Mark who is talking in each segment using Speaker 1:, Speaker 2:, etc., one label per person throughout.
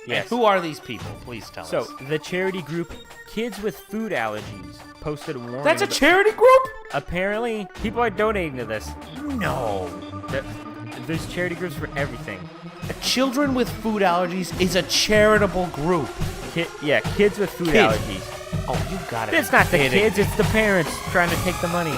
Speaker 1: Yes.
Speaker 2: And who are these people? Please tell us.
Speaker 1: So, the charity group Kids with Food Allergies posted a warning.
Speaker 2: That's a charity group?
Speaker 1: Apparently, people are donating to this.
Speaker 2: No.
Speaker 1: There's charity groups for everything.
Speaker 2: Children with Food Allergies is a charitable group.
Speaker 1: Kids with food allergies.
Speaker 2: Oh, you got it.
Speaker 1: It's not the kids, it's the parents trying to take the money.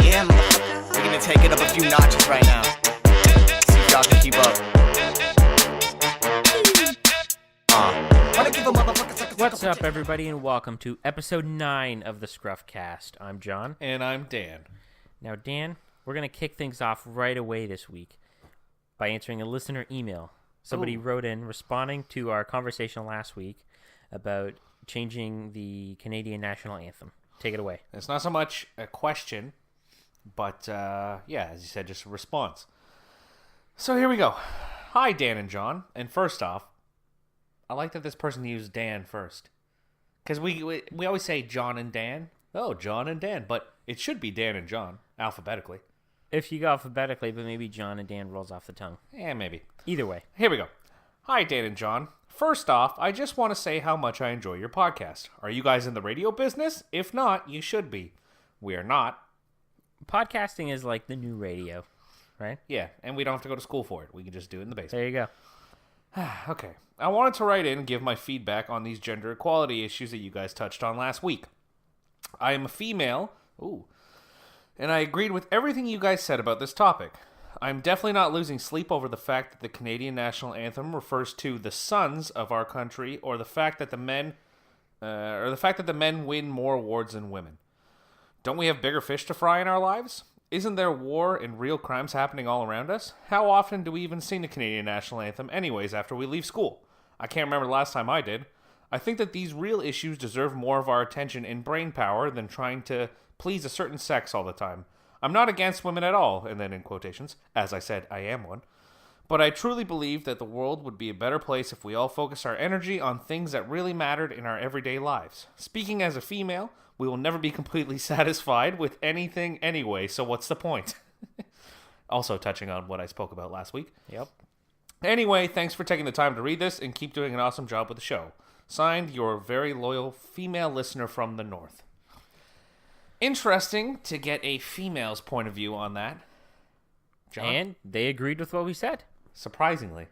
Speaker 3: Yeah, motherfucker. We're gonna take it up a few notches right now. See if y'all can keep up. Wanna give a motherfucker
Speaker 1: What's up, everybody, and welcome to episode 9 of the ScruffCast. I'm John.
Speaker 2: And I'm Dan.
Speaker 1: Now, Dan, we're going to kick things off right away this week by answering a listener email. Somebody wrote in responding to our conversation last week about changing the Canadian national anthem. Take it away.
Speaker 2: It's not so much a question, but, as you said, just a response. So here we go. Hi, Dan and John. And first off, I like that this person used Dan first. Because we always say Jon and Dan. Oh, Jon and Dan. But it should be Dan and John, alphabetically.
Speaker 1: If you go alphabetically, but maybe Jon and Dan rolls off the tongue.
Speaker 2: Yeah, maybe.
Speaker 1: Either way.
Speaker 2: Here we go. Hi, Dan and John. First off, I just want to say how much I enjoy your podcast. Are you guys in the radio business? If not, you should be. We are not.
Speaker 1: Podcasting is like the new radio, right?
Speaker 2: Yeah, and we don't have to go to school for it. We can just do it in the basement.
Speaker 1: There you go.
Speaker 2: Okay. I wanted to write in and give my feedback on these gender equality issues that you guys touched on last week. I am a female. And I agreed with everything you guys said about this topic. I'm definitely not losing sleep over the fact that the Canadian national anthem refers to the sons of our country, or the fact that the men win more awards than women. Don't we have bigger fish to fry in our lives? Isn't there war and real crimes happening all around us? How often do we even sing the Canadian national anthem anyways after we leave school? I can't remember the last time I did. I think that these real issues deserve more of our attention and brain power than trying to please a certain sex all the time. I'm not against women at all, and then in quotations, as I said, I am one. But I truly believe that the world would be a better place if we all focused our energy on things that really mattered in our everyday lives. Speaking as a female, we will never be completely satisfied with anything anyway, so what's the point? Also touching on what I spoke about last week.
Speaker 1: Yep.
Speaker 2: Anyway, thanks for taking the time to read this, and keep doing an awesome job with the show. Signed, your very loyal female listener from the north. Interesting to get a female's point of view on that. John?
Speaker 1: And they agreed with what we said.
Speaker 2: Surprisingly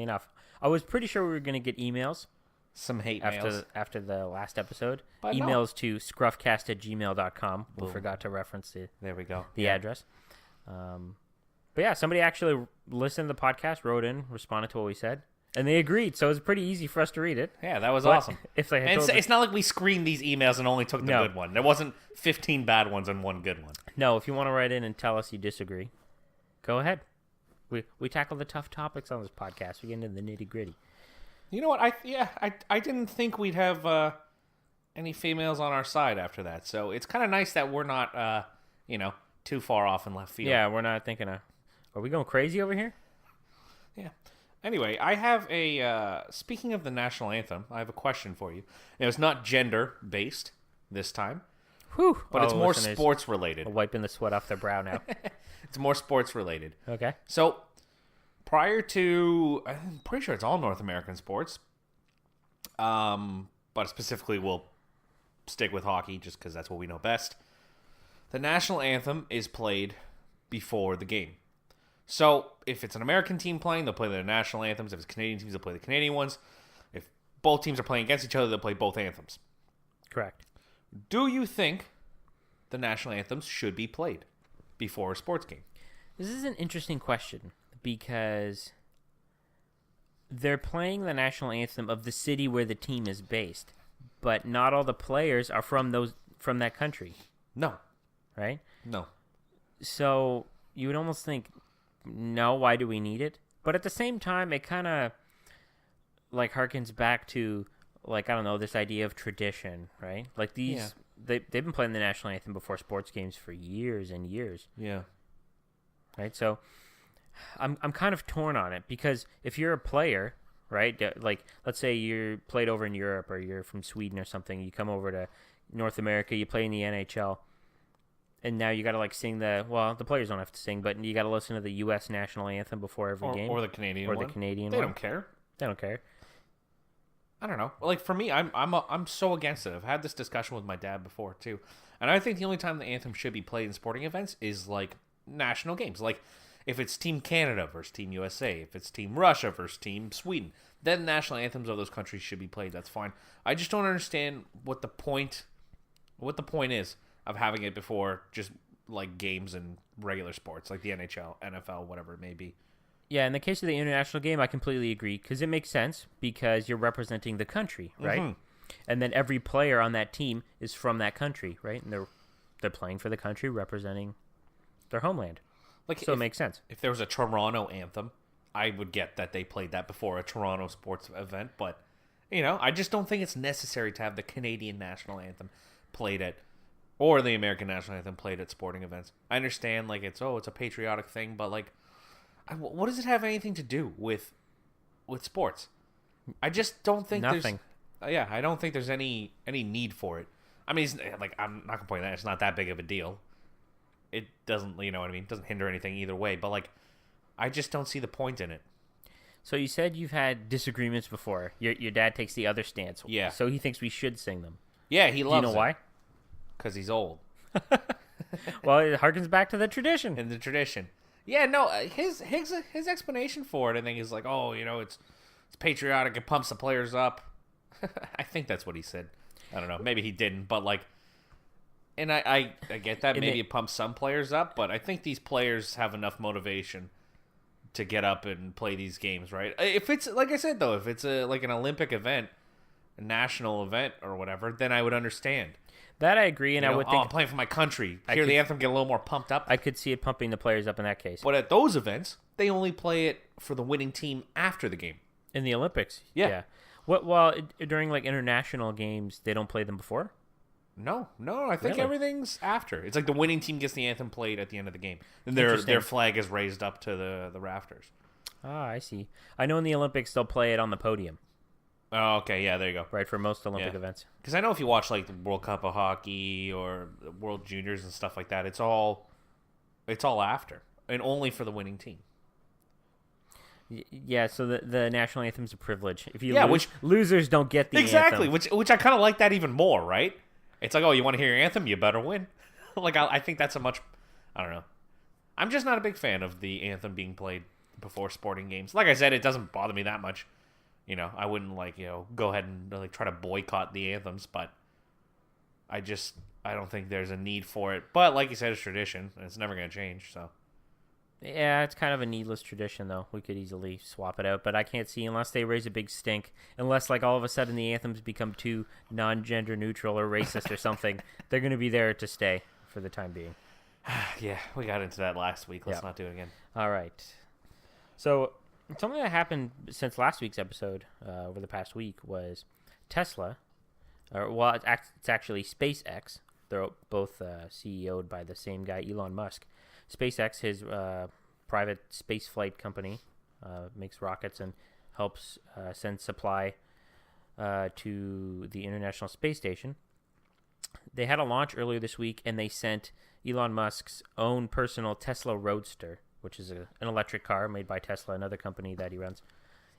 Speaker 1: enough. I was pretty sure we were going to get emails.
Speaker 2: Some hate mails.
Speaker 1: After the last episode.
Speaker 2: But
Speaker 1: emails to scruffcast@gmail.com. We
Speaker 2: Boom.
Speaker 1: forgot to reference
Speaker 2: There we go.
Speaker 1: the address. But yeah, somebody actually listened to the podcast, wrote in, responded to what we said. And they agreed, so it was pretty easy for us to read it.
Speaker 2: Yeah, that was
Speaker 1: But
Speaker 2: awesome.
Speaker 1: If they had
Speaker 2: And
Speaker 1: told
Speaker 2: it's not like we screened these emails and only took the good one. There wasn't 15 bad ones and one good one.
Speaker 1: No, if you want to write in and tell us you disagree, go ahead. We tackle the tough topics on this podcast. We get into the nitty-gritty.
Speaker 2: You know what? I didn't think we'd have any females on our side after that. So it's kind of nice that we're not, too far off in left field.
Speaker 1: Yeah, we're not thinking are we going crazy over here?
Speaker 2: Yeah. Anyway, I have speaking of the national anthem, I have a question for you. Now, it's not gender-based this time,
Speaker 1: Whew.
Speaker 2: but it's more sports-related.
Speaker 1: Wiping the sweat off their brow now.
Speaker 2: It's more sports-related.
Speaker 1: Okay.
Speaker 2: So, prior to, I'm pretty sure it's all North American sports, but specifically we'll stick with hockey just because that's what we know best. The national anthem is played before the game. So, if it's an American team playing, they'll play their national anthems. If it's Canadian teams, they'll play the Canadian ones. If both teams are playing against each other, they'll play both anthems.
Speaker 1: Correct.
Speaker 2: Do you think the national anthems should be played before a sports game?
Speaker 1: This is an interesting question because they're playing the national anthem of the city where the team is based, but not all the players are from that country.
Speaker 2: No.
Speaker 1: Right?
Speaker 2: No.
Speaker 1: So, you would almost think, no, why do we need it? But at the same time, it kind of like harkens back to, like, I don't know, this idea of tradition, right? Like they've been playing the national anthem before sports games for years and years.
Speaker 2: Yeah.
Speaker 1: Right? So I'm kind of torn on it because if you're a player, right? Like, let's say you're played over in Europe or you're from Sweden or something, you come over to North America, you play in the NHL. And now you got to like sing the players don't have to sing, but you got to listen to the U.S. national anthem before every game,
Speaker 2: or the Canadian
Speaker 1: or
Speaker 2: one.
Speaker 1: the Canadian.
Speaker 2: They
Speaker 1: one.
Speaker 2: don't care.
Speaker 1: They don't care.
Speaker 2: I don't know. Like for me, I'm so against it. I've had this discussion with my dad before too, and I think the only time the anthem should be played in sporting events is like national games. Like if it's Team Canada versus Team USA, if it's Team Russia versus Team Sweden, then national anthems of those countries should be played. That's fine. I just don't understand what the point is of having it before just like games and regular sports like the NHL, NFL, whatever it may be.
Speaker 1: Yeah, in the case of the international game, I completely agree because it makes sense because you're representing the country, right? Mm-hmm. And then every player on that team is from that country, right? And they're playing for the country, representing their homeland. So it makes sense.
Speaker 2: If there was a Toronto anthem, I would get that they played that before a Toronto sports event, but I just don't think it's necessary to have the Canadian national anthem played at, or the American national anthem played at sporting events. I understand, like it's a patriotic thing, but like, what does it have anything to do with sports? I just don't think
Speaker 1: Nothing.
Speaker 2: I don't think there's any need for it. I mean, I'm not complaining that it's not that big of a deal. It doesn't, you know what I mean? It doesn't hinder anything either way. But like, I just don't see the point in it.
Speaker 1: So you said you've had disagreements before. Your dad takes the other stance.
Speaker 2: Yeah.
Speaker 1: So he thinks we should sing them.
Speaker 2: Yeah, he loves it.
Speaker 1: Do you know why?
Speaker 2: Because he's old.
Speaker 1: Well, it harkens back to the tradition.
Speaker 2: And the tradition. Yeah, no, his explanation for it, I think, is like, it's patriotic, it pumps the players up. I think that's what he said. I don't know. Maybe he didn't, but like, and I get that. Maybe it pumps some players up, but I think these players have enough motivation to get up and play these games, right? If it's, like I said, though, if it's like an Olympic event, a national event or whatever, then I would understand.
Speaker 1: That I agree, and I would think...
Speaker 2: I'm playing for my country. Hear the anthem, get a little more pumped up.
Speaker 1: I could see it pumping the players up in that case.
Speaker 2: But at those events, they only play it for the winning team after the game.
Speaker 1: In the Olympics?
Speaker 2: Yeah.
Speaker 1: Well, during like international games, they don't play them before?
Speaker 2: No, I think everything's after. It's like the winning team gets the anthem played at the end of the game. And their flag is raised up to the rafters.
Speaker 1: Ah, I see. I know in the Olympics, they'll play it on the podium.
Speaker 2: Oh, okay, yeah, there you go.
Speaker 1: Right, for most Olympic events.
Speaker 2: Because I know if you watch like the World Cup of Hockey or the World Juniors and stuff like that, it's all after and only for the winning team.
Speaker 1: Yeah, so the national anthem's a privilege. If you losers don't get the
Speaker 2: anthem. Which I kind of like that even more, right? It's like, oh, you want to hear your anthem? You better win. Like I think that's I don't know. I'm just not a big fan of the anthem being played before sporting games. Like I said, it doesn't bother me that much. I wouldn't go ahead and like try to boycott the anthems, but I don't think there's a need for it. But like you said, it's tradition, and it's never going to change. So
Speaker 1: yeah, it's kind of a needless tradition, though. We could easily swap it out, but I can't see unless they raise a big stink, unless like all of a sudden the anthems become too non-gender neutral or racist or something. They're going to be there to stay for the time being.
Speaker 2: Yeah, we got into that last week. Let's not do it again.
Speaker 1: All right. So something that happened since last week's episode, over the past week, was Tesla. It's actually SpaceX. They're both CEO'd by the same guy, Elon Musk. SpaceX, his private space flight company, makes rockets and helps send supply to the International Space Station. They had a launch earlier this week, and they sent Elon Musk's own personal Tesla Roadster, which is an electric car made by Tesla, another company that he runs,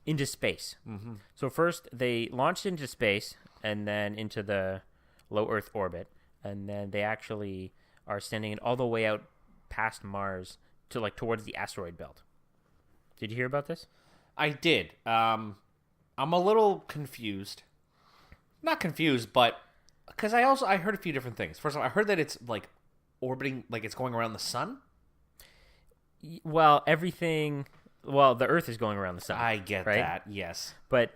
Speaker 1: into space. Mm-hmm. So first, they launched into space and then into the low Earth orbit, and then they actually are sending it all the way out past Mars to like towards the asteroid belt. Did you hear about this?
Speaker 2: I did. I'm a little confused. Not confused, but because I heard a few different things. First of all, I heard that it's like orbiting, like it's going around the sun.
Speaker 1: Well, the Earth is going around the sun.
Speaker 2: I get that, yes.
Speaker 1: But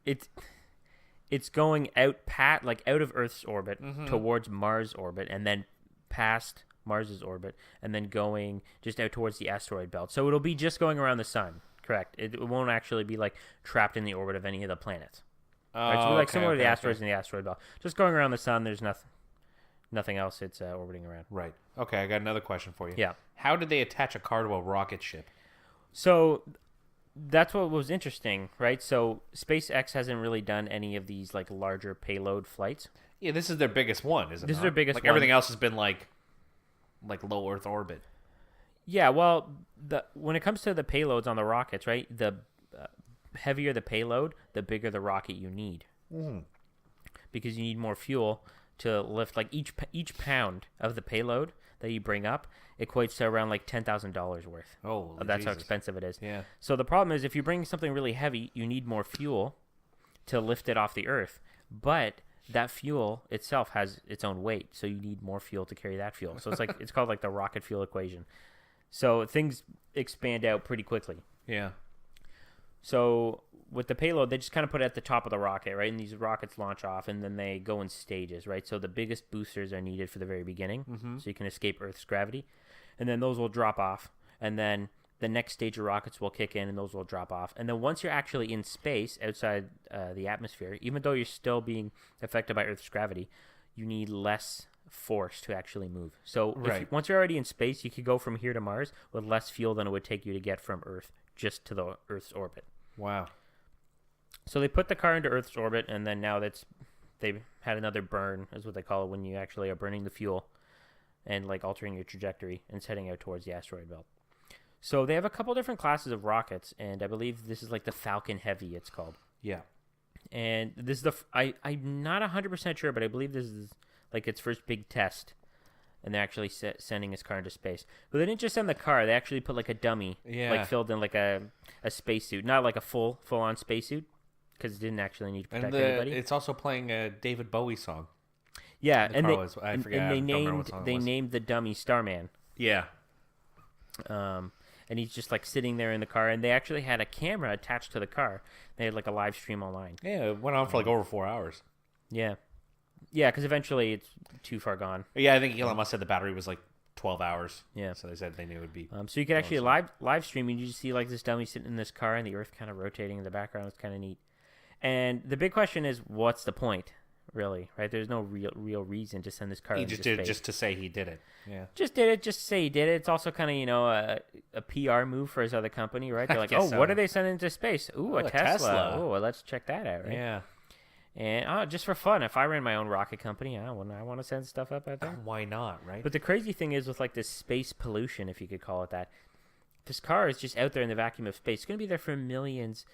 Speaker 1: it's going out out of Earth's orbit towards Mars' orbit, and then past Mars's orbit, and then going just out towards the asteroid belt. So it'll be just going around the sun, correct? It won't actually be like trapped in the orbit of any of the planets. Right? So like similar to the asteroids in the asteroid belt. Just going around the sun, there's nothing else it's orbiting around.
Speaker 2: Right. Okay, I got another question for you.
Speaker 1: Yeah.
Speaker 2: How did they attach a car to a rocket ship?
Speaker 1: So that's what was interesting, right? So SpaceX hasn't really done any of these like larger payload flights.
Speaker 2: Yeah, this is their biggest one, isn't it?
Speaker 1: This is their biggest
Speaker 2: one.
Speaker 1: Like
Speaker 2: everything else has been like like low Earth orbit.
Speaker 1: Yeah, well, when it comes to the payloads on the rockets, right? The heavier the payload, the bigger the rocket you need, because you need more fuel to lift. Like each pound of the payload that you bring up equates to around like $10,000 worth.
Speaker 2: Oh,
Speaker 1: that's how expensive it is.
Speaker 2: Yeah.
Speaker 1: So the problem is, if you bring something really heavy, you need more fuel to lift it off the Earth, but that fuel itself has its own weight, so you need more fuel to carry that fuel. So it's called like the rocket fuel equation. So things expand out pretty quickly.
Speaker 2: Yeah.
Speaker 1: So with the payload, they just kind of put it at the top of the rocket, right? And these rockets launch off, and then they go in stages, right? So the biggest boosters are needed for the very beginning, so you can escape Earth's gravity. And then those will drop off, and then the next stage of rockets will kick in, and those will drop off. And then once you're actually in space, outside the atmosphere, even though you're still being affected by Earth's gravity, you need less force to actually move. So once you're already in space, you could go from here to Mars with less fuel than it would take you to get from Earth just to the Earth's orbit.
Speaker 2: Wow.
Speaker 1: So they put the car into Earth's orbit, and then now they've had another burn, is what they call it, when you actually are burning the fuel and like altering your trajectory and it's heading out towards the asteroid belt. So they have a couple different classes of rockets, and I believe this is like the Falcon Heavy, it's called.
Speaker 2: Yeah.
Speaker 1: And this is I'm not 100% sure, but I believe this is like its first big test, and they're actually sending his car into space. But they didn't just send the car; they actually put like a dummy, like filled in like a spacesuit, not like a full on spacesuit, because it didn't actually need to protect anybody.
Speaker 2: It's also playing a David Bowie song.
Speaker 1: Yeah, and
Speaker 2: they
Speaker 1: named the dummy Starman.
Speaker 2: Yeah.
Speaker 1: And he's just like sitting there in the car, and they actually had a camera attached to the car. They had like a live stream online.
Speaker 2: Yeah, it went on for like over 4 hours.
Speaker 1: Yeah, because eventually it's too far gone.
Speaker 2: Yeah, I think Elon Musk said the battery was like 12 hours.
Speaker 1: Yeah,
Speaker 2: so they said they knew it would be.
Speaker 1: So you could actually live stream, and you just see like this dummy sitting in this car, and the Earth kind of rotating in the background. It's kind of neat. And the big question is, what's the point? Really, right? There's no real reason to send this car.
Speaker 2: He just did it just to say he did it. Yeah,
Speaker 1: just did it just to say he did it. It's also kind of a PR move for his other company, right? They're like, what are they sending into space? Ooh, a Tesla. Oh, well, let's check that out, right?
Speaker 2: Yeah.
Speaker 1: And just for fun, if I ran my own rocket company, I want to send stuff up out there.
Speaker 2: Why not, right?
Speaker 1: But the crazy thing is, with like this space pollution, if you could call it that, this car is just out there in the vacuum of space. It's going to be there for millions,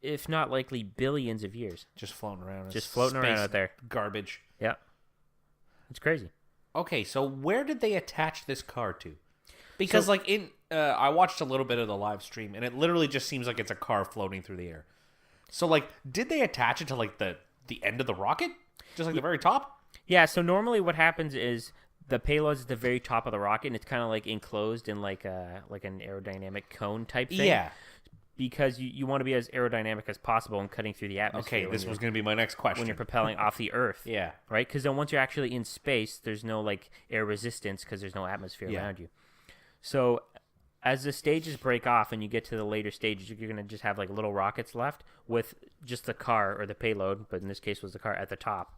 Speaker 1: if not likely billions of years.
Speaker 2: Just floating around.
Speaker 1: Just floating around out there.
Speaker 2: Garbage.
Speaker 1: Yeah. It's crazy.
Speaker 2: Okay, so where did they attach this car to? Because I watched a little bit of the live stream, and it literally just seems like it's a car floating through the air. So like, did they attach it to like the end of the rocket? Just like the very top?
Speaker 1: Yeah, so normally what happens is the payload's at the very top of the rocket, and it's kind of like enclosed in like an aerodynamic cone type thing.
Speaker 2: Yeah.
Speaker 1: Because you want to be as aerodynamic as possible and cutting through the atmosphere.
Speaker 2: Okay, this was going to be my next question.
Speaker 1: When you're propelling off the Earth.
Speaker 2: Yeah.
Speaker 1: Right? Because then once you're actually in space, there's no like air resistance because there's no atmosphere around you. So as the stages break off and you get to the later stages, you're going to just have like little rockets left with just the car or the payload, but in this case was the car at the top.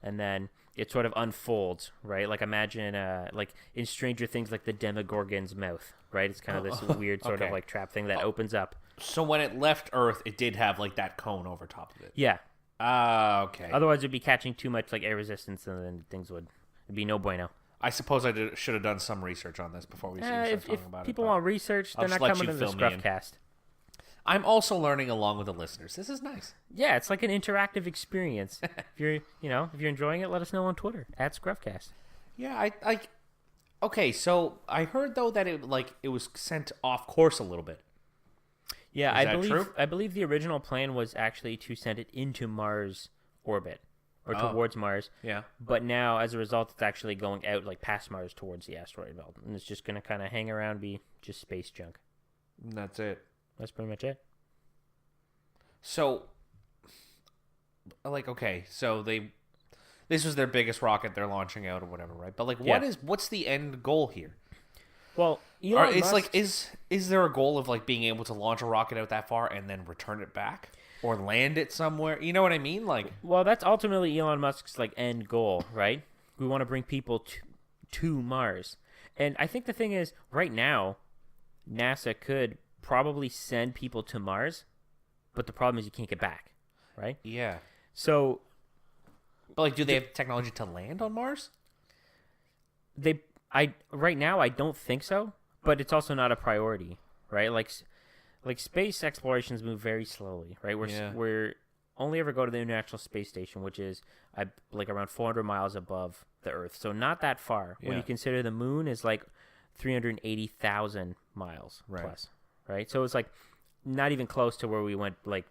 Speaker 1: And then it sort of unfolds, right? Like imagine like in Stranger Things, like the Demogorgon's mouth, right? It's kind of this weird sort of like trap thing that opens up.
Speaker 2: So when it left Earth, it did have like that cone over top of it.
Speaker 1: Yeah.
Speaker 2: Okay.
Speaker 1: Otherwise, it'd be catching too much like air resistance, and then it'd be no bueno.
Speaker 2: I suppose I should have done some research on this before we start talking about it.
Speaker 1: If people want research, they're not coming to the ScruffCast.
Speaker 2: I'm also learning along with the listeners. This is nice.
Speaker 1: Yeah, it's like an interactive experience. If you're enjoying it, let us know on Twitter @ScruffCast.
Speaker 2: Yeah, okay, so I heard though that it was sent off course a little bit.
Speaker 1: Yeah, I believe the original plan was actually to send it into Mars orbit or towards Mars.
Speaker 2: Yeah.
Speaker 1: But now, as a result, it's actually going out like past Mars towards the asteroid belt, and it's just going to kind of hang around, be just space junk.
Speaker 2: And that's it.
Speaker 1: That's pretty much it.
Speaker 2: So, okay, so this was their biggest rocket they're launching out or whatever, right? But what's the end goal here?
Speaker 1: Well, Elon Musk...
Speaker 2: is there a goal of like being able to launch a rocket out that far and then return it back or land it somewhere? You know what I mean?
Speaker 1: Well, that's ultimately Elon Musk's like end goal, right? We want to bring people to Mars, and I think the thing is, right now, NASA could probably send people to Mars, but the problem is you can't get back, right?
Speaker 2: Yeah.
Speaker 1: So,
Speaker 2: but do they have technology to land on Mars?
Speaker 1: Right now I don't think so, but it's also not a priority, right? Like space explorations move very slowly, right? We're only ever go to the International Space Station, which is like around 400 miles above the Earth, so not that far. When you consider the moon is like 380,000 miles plus, right? So it's like not even close to where we went like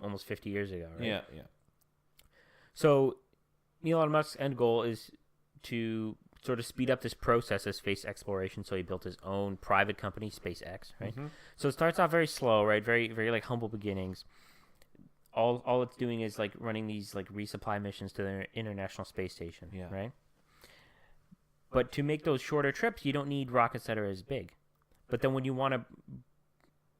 Speaker 1: almost 50 years ago, right?
Speaker 2: Yeah.
Speaker 1: So Elon Musk's end goal is to sort of speed up this process of space exploration. So he built his own private company, SpaceX, right? Mm-hmm. So it starts off very slow, right? Very, very like humble beginnings. All it's doing is like running these like resupply missions to the International Space Station, right? But to make those shorter trips, you don't need rockets that are as big. But then when you want to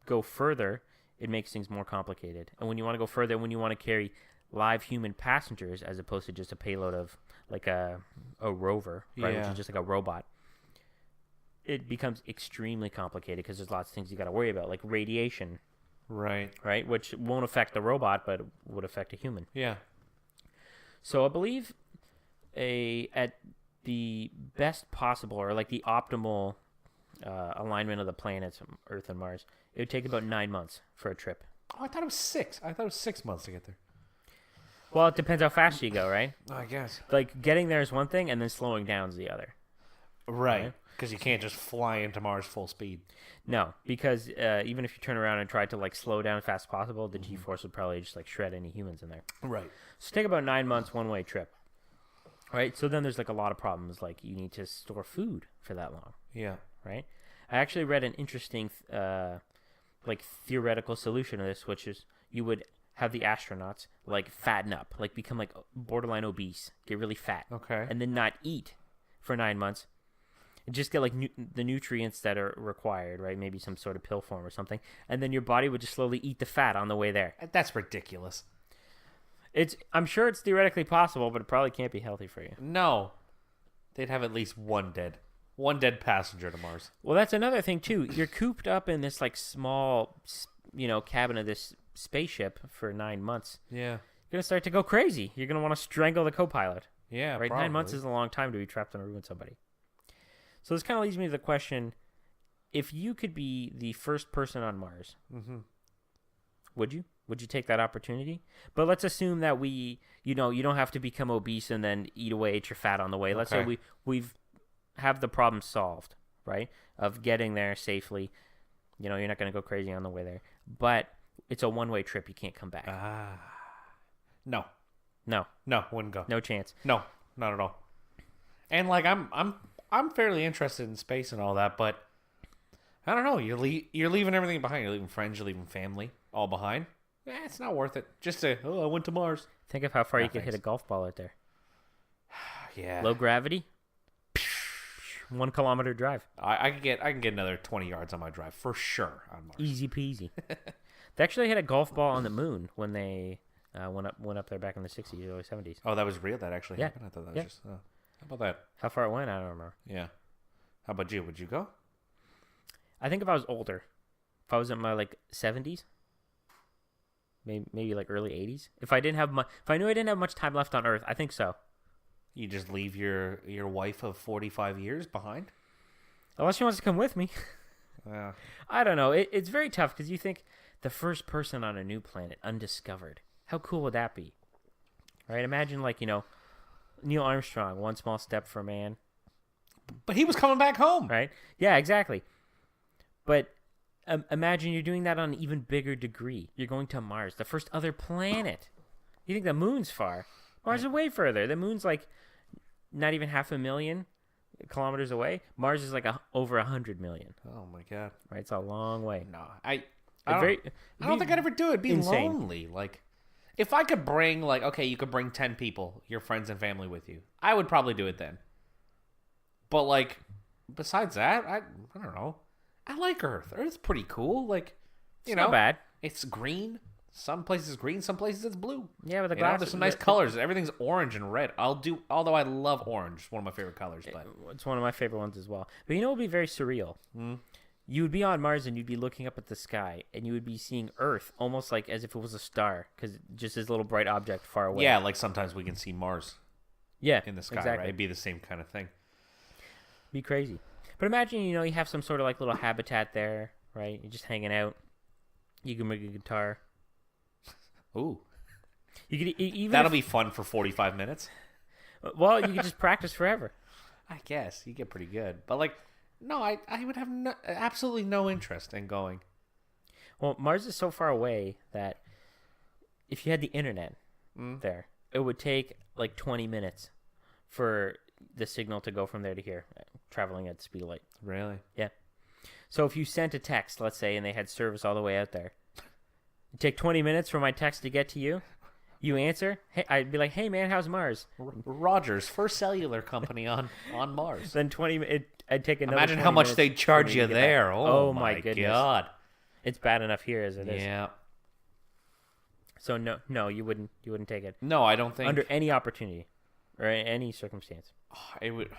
Speaker 1: go further, it makes things more complicated. And when you want to go further, when you want to carry live human passengers as opposed to just a payload of like a rover, right, which is just like a robot, it becomes extremely complicated because there's lots of things you got to worry about, like radiation, right, which won't affect the robot but would affect a human. So I believe at the best possible, or like the optimal alignment of the planets, Earth and Mars, it would take about 9 months for a trip.
Speaker 2: Oh, I thought it was 6. I thought it was 6 months to get there.
Speaker 1: Well, it depends how fast you go, right?
Speaker 2: I guess.
Speaker 1: Like, getting there is one thing, and then slowing down is the other.
Speaker 2: Right. Because you can't just fly into Mars full speed.
Speaker 1: No, because even if you turn around and try to, like, slow down as fast as possible, the G-force would probably just, like, shred any humans in there.
Speaker 2: Right.
Speaker 1: So take about 9 months one-way trip. Right? So then there's, like, a lot of problems. Like, you need to store food for that long.
Speaker 2: Yeah.
Speaker 1: Right? I actually read an interesting, like, theoretical solution to this, which is you would have the astronauts like fatten up, like become like borderline obese, get really fat, and then not eat for 9 months, and just get like the nutrients that are required, right? Maybe some sort of pill form or something, and then your body would just slowly eat the fat on the way there.
Speaker 2: That's ridiculous.
Speaker 1: I'm sure it's theoretically possible, but it probably can't be healthy for you.
Speaker 2: No, they'd have at least one dead passenger to Mars.
Speaker 1: Well, that's another thing too. You're cooped up in this like small, cabin of this spaceship for 9 months.
Speaker 2: Yeah.
Speaker 1: You're going to start to go crazy. You're going to want to strangle the co-pilot.
Speaker 2: Yeah,
Speaker 1: right?
Speaker 2: probably.
Speaker 1: 9 months is a long time to be trapped in a room with somebody. So this kind of leads me to the question, if you could be the first person on Mars, would you? Would you take that opportunity? But let's assume that you don't have to become obese and then eat away at your fat on the way. Let's say we've have the problem solved, right? Of getting there safely. You're not going to go crazy on the way there. But it's a one-way trip. You can't come back.
Speaker 2: No, wouldn't go.
Speaker 1: No chance.
Speaker 2: No, not at all. And like I'm fairly interested in space and all that, but I don't know. You're leaving everything behind. You're leaving friends. You're leaving family, all behind. It's not worth it. Just I went to Mars.
Speaker 1: Think of how far you could hit a golf ball out there.
Speaker 2: Yeah.
Speaker 1: Low gravity. 1 kilometer drive.
Speaker 2: I can get another 20 yards on my drive for sure on Mars.
Speaker 1: Easy peasy. They actually hit a golf ball on the moon when they went up there back in the 60s, early 70s.
Speaker 2: Oh, that was real? That actually happened? I thought that was just... how about that?
Speaker 1: How far it went, I don't remember.
Speaker 2: Yeah. How about you? Would you go?
Speaker 1: I think if I was older, if I was in my, like, 70s, maybe like early 80s, if I knew I didn't have much time left on Earth, I think so.
Speaker 2: You just leave your wife of 45 years behind?
Speaker 1: Unless she wants to come with me.
Speaker 2: Yeah.
Speaker 1: I don't know. It's very tough because you think the first person on a new planet, undiscovered. How cool would that be? Right? Imagine like, Neil Armstrong, one small step for man.
Speaker 2: But he was coming back home.
Speaker 1: Right? Yeah, exactly. But imagine you're doing that on an even bigger degree. You're going to Mars, the first other planet. You think the moon's far? Mars is way further. The moon's like not even 500,000 kilometers away. Mars is like over 100 million.
Speaker 2: Oh my god!
Speaker 1: Right, it's a long way.
Speaker 2: No, I don't think I'd ever do it. It'd be insane. Lonely. Like, if I could bring you could bring 10 people, your friends and family with you, I would probably do it then. But like, besides that, I don't know. I like Earth. Earth's pretty cool. Like,
Speaker 1: it's not bad.
Speaker 2: It's green. Some places green, some places it's blue.
Speaker 1: Yeah, but the glass.
Speaker 2: There's some nice colors. Everything's orange and red. Although I love orange. It's one of my favorite colors. But
Speaker 1: it's one of my favorite ones as well. But it would be very surreal. You would be on Mars and you'd be looking up at the sky and you would be seeing Earth almost like as if it was a star because just this little bright object far away.
Speaker 2: Yeah, like sometimes we can see Mars.
Speaker 1: Yeah,
Speaker 2: in the sky,
Speaker 1: exactly.
Speaker 2: right? It'd be the same kind of thing.
Speaker 1: Be crazy. But imagine, you have some sort of like little habitat there, right? You're just hanging out. You can bring a guitar.
Speaker 2: Ooh.
Speaker 1: You could even
Speaker 2: That'll be fun for 45 minutes.
Speaker 1: Well, you could just practice forever.
Speaker 2: I guess. You get pretty good. But, like, no, I would have absolutely no interest in going.
Speaker 1: Well, Mars is so far away that if you had the internet there, it would take like 20 minutes for the signal to go from there to here, traveling at the speed of light.
Speaker 2: Really?
Speaker 1: Yeah. So if you sent a text, let's say, and they had service all the way out there, it'd take 20 minutes for my text to get to you. You answer, hey, I'd be like, "Hey man, how's Mars?"
Speaker 2: Rogers, first cellular company on Mars.
Speaker 1: Then I'd take another.
Speaker 2: Imagine how much they'd charge you there. Oh my
Speaker 1: goodness.
Speaker 2: God.
Speaker 1: It's bad enough here as it is.
Speaker 2: Yeah.
Speaker 1: So no, you wouldn't take it.
Speaker 2: No, I don't think
Speaker 1: under any opportunity or any circumstance.
Speaker 2: It would,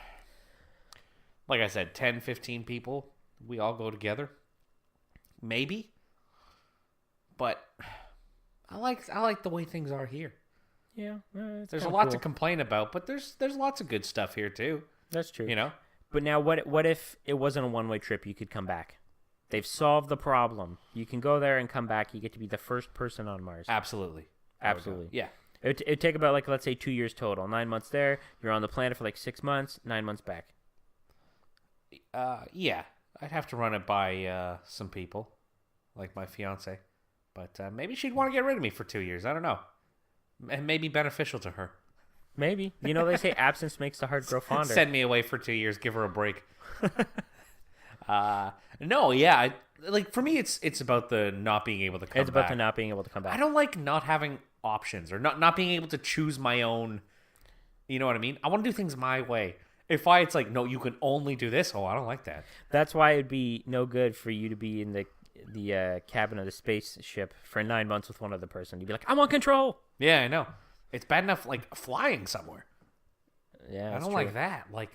Speaker 2: like I said, 10, 15 people. We all go together. Maybe. But I like the way things are here.
Speaker 1: Yeah,
Speaker 2: there's a lot to complain about, but there's lots of good stuff here too.
Speaker 1: That's true.
Speaker 2: But
Speaker 1: now what if it wasn't a one-way trip? You could come back. They've solved the problem. You can go there and come back. You get to be the first person on Mars.
Speaker 2: Absolutely. Yeah.
Speaker 1: It'd take about, like, let's say 2 years total. 9 months there. You're on the planet for like 6 months. 9 months back.
Speaker 2: Yeah. I'd have to run it by some people, like my fiance. But maybe she'd want to get rid of me for 2 years. I don't know. It may be beneficial to her.
Speaker 1: Maybe. They say absence makes the heart grow fonder.
Speaker 2: Send me away for 2 years. Give her a break. No, yeah. Like, for me, it's about the not being able to come back.
Speaker 1: It's about the not being able to come back.
Speaker 2: I don't like not having options or not being able to choose my own. You know what I mean? I want to do things my way. It's like, no, you can only do this. Oh, I don't like that.
Speaker 1: That's why it'd be no good for you to be in the cabin of the spaceship for 9 months with one other person. You'd be like, I'm on control.
Speaker 2: Yeah, I know. It's bad enough, like, flying somewhere.
Speaker 1: Yeah,
Speaker 2: I don't like that. Like,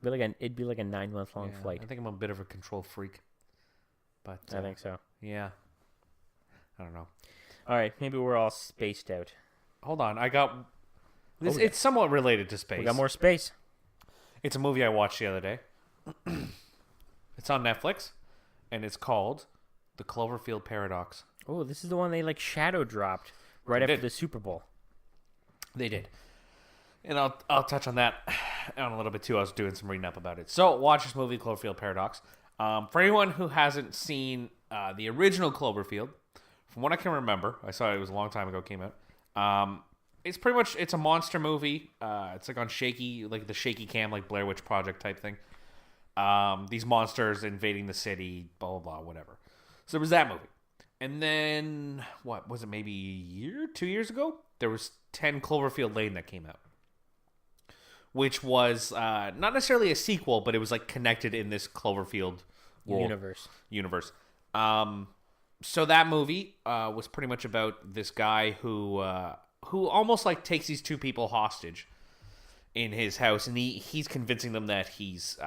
Speaker 1: it'd be like a 9 month long flight.
Speaker 2: I think I'm a bit of a control freak. But
Speaker 1: I think so.
Speaker 2: Yeah. I don't know.
Speaker 1: All right, maybe we're all spaced out.
Speaker 2: Hold on, I got this. It's somewhat related to space.
Speaker 1: We got more space.
Speaker 2: It's a movie I watched the other day. It's on Netflix, and it's called The Cloverfield Paradox.
Speaker 1: Oh, this is the one they like shadow dropped right after the Super Bowl.
Speaker 2: They did. And I'll touch on that on a little bit too. I was doing some reading up about it. So watch this movie, Cloverfield Paradox. For anyone who hasn't seen the original Cloverfield, from what I can remember, I saw it was a long time ago. It came out. It's pretty much a monster movie. It's like on the shaky cam, like Blair Witch Project type thing. These monsters invading the city, blah blah blah, whatever. So it was that movie. And then what was it? Maybe a year, 2 years ago, there was 10 Cloverfield Lane that came out, which was not necessarily a sequel, but it was like connected in this Cloverfield universe. So that movie was pretty much about this guy who almost like takes these two people hostage in his house, and he's convincing them that he's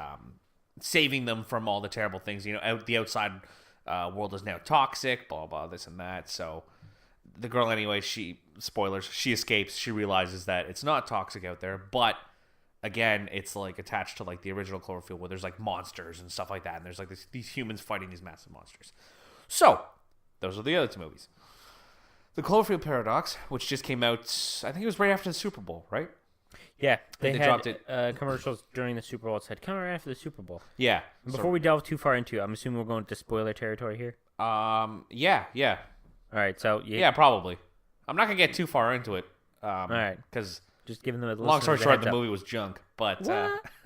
Speaker 2: saving them from all the terrible things. The outside world is now toxic, blah blah, this and that. So the girl, anyway, she escapes. She realizes that it's not toxic out there, but again, it's like attached to like the original Cloverfield, where there's like monsters and stuff like that, and there's like these humans fighting these massive monsters. So those are the other two movies. The Cloverfield Paradox, which just came out, I think it was right after the Super Bowl, right?
Speaker 1: Yeah, they had
Speaker 2: dropped it.
Speaker 1: Commercials during the Super Bowl that said, "Come right after the Super Bowl."
Speaker 2: Yeah.
Speaker 1: Before we delve too far into it, I'm assuming we're going to spoiler territory here.
Speaker 2: Yeah.
Speaker 1: All right, so
Speaker 2: yeah, probably. I'm not gonna get too far into it.
Speaker 1: All right,
Speaker 2: because
Speaker 1: just giving them a
Speaker 2: long story short, the movie was junk. But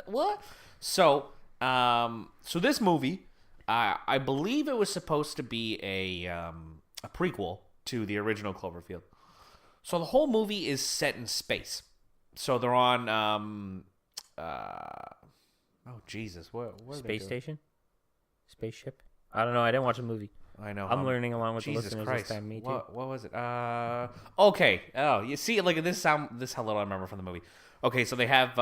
Speaker 2: what? So this movie, I believe it was supposed to be a prequel to the original Cloverfield. So the whole movie is set in space. So they're on oh Jesus, what
Speaker 1: space station? Spaceship? I don't know. I didn't watch the movie.
Speaker 2: I know.
Speaker 1: I'm learning along with
Speaker 2: Jesus
Speaker 1: the listeners
Speaker 2: Christ.
Speaker 1: this time. Me too.
Speaker 2: What was it? Okay. Oh, you see, like this how little I remember from the movie. Okay, so they have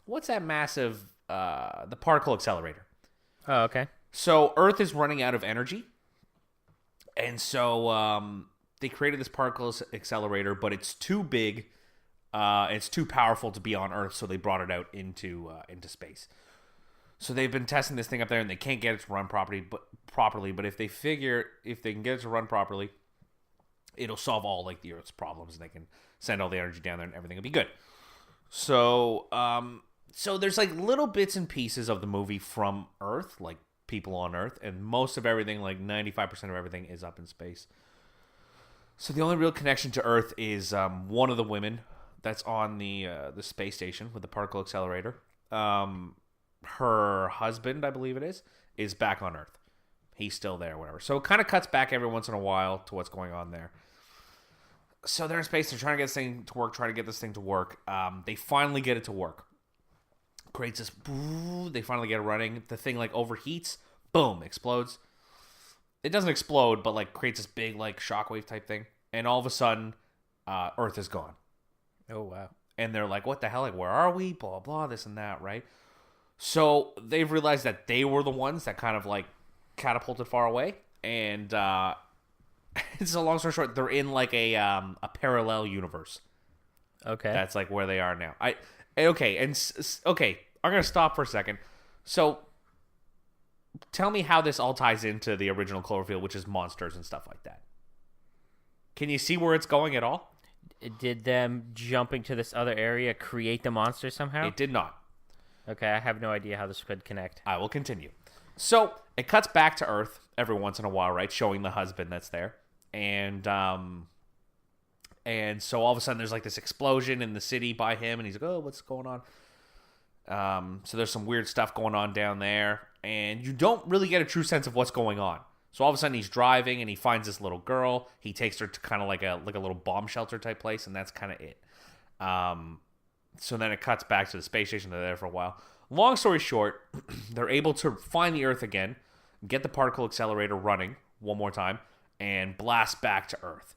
Speaker 2: what's that massive the particle accelerator?
Speaker 1: Oh, okay.
Speaker 2: So Earth is running out of energy, and so they created this particle accelerator, but it's too big. It's too powerful to be on Earth, so they brought it out into space. So they've been testing this thing up there, and they can't get it to run properly. But if they can get it to run properly, it'll solve all like the Earth's problems, and they can send all the energy down there, and everything will be good. So, so there's like little bits and pieces of the movie from Earth, like people on Earth, and most of everything, like 95% of everything, is up in space. So the only real connection to Earth is one of the women that's on the space station with the particle accelerator. Her husband, I believe it is back on Earth. He's still there, whatever. So it kind of cuts back every once in a while to what's going on there. So they're in space. They're trying to get this thing to work. They finally get it to work. Creates this. They finally get it running. The thing like overheats. Boom, explodes. It doesn't explode, but like creates this big like shockwave type thing. And all of a sudden, Earth is gone.
Speaker 1: Oh wow.
Speaker 2: And they're like, "What the hell? Like, where are we? Blah blah. This and that, right?" So they've realized that they were the ones that kind of like catapulted far away, and it's a long story short. They're in like a parallel universe.
Speaker 1: Okay,
Speaker 2: that's like where they are now. Okay. I'm gonna stop for a second. So, tell me how this all ties into the original Cloverfield, which is monsters and stuff like that. Can you see where it's going at all?
Speaker 1: Did them jumping to this other area create the monster somehow?
Speaker 2: It did not.
Speaker 1: Okay, I have no idea how this could connect.
Speaker 2: I will continue. So it cuts back to Earth every once in a while, right? Showing the husband that's there. And so all of a sudden there's like this explosion in the city by him, and he's like, "Oh, what's going on?" So there's some weird stuff going on down there, and you don't really get a true sense of what's going on. So all of a sudden he's driving and he finds this little girl. He takes her to kind of like a little bomb shelter type place, and that's kind of it. So then it cuts back to the space station. They're there for a while. Long story short, they're able to find the Earth again, get the particle accelerator running one more time, and blast back to Earth.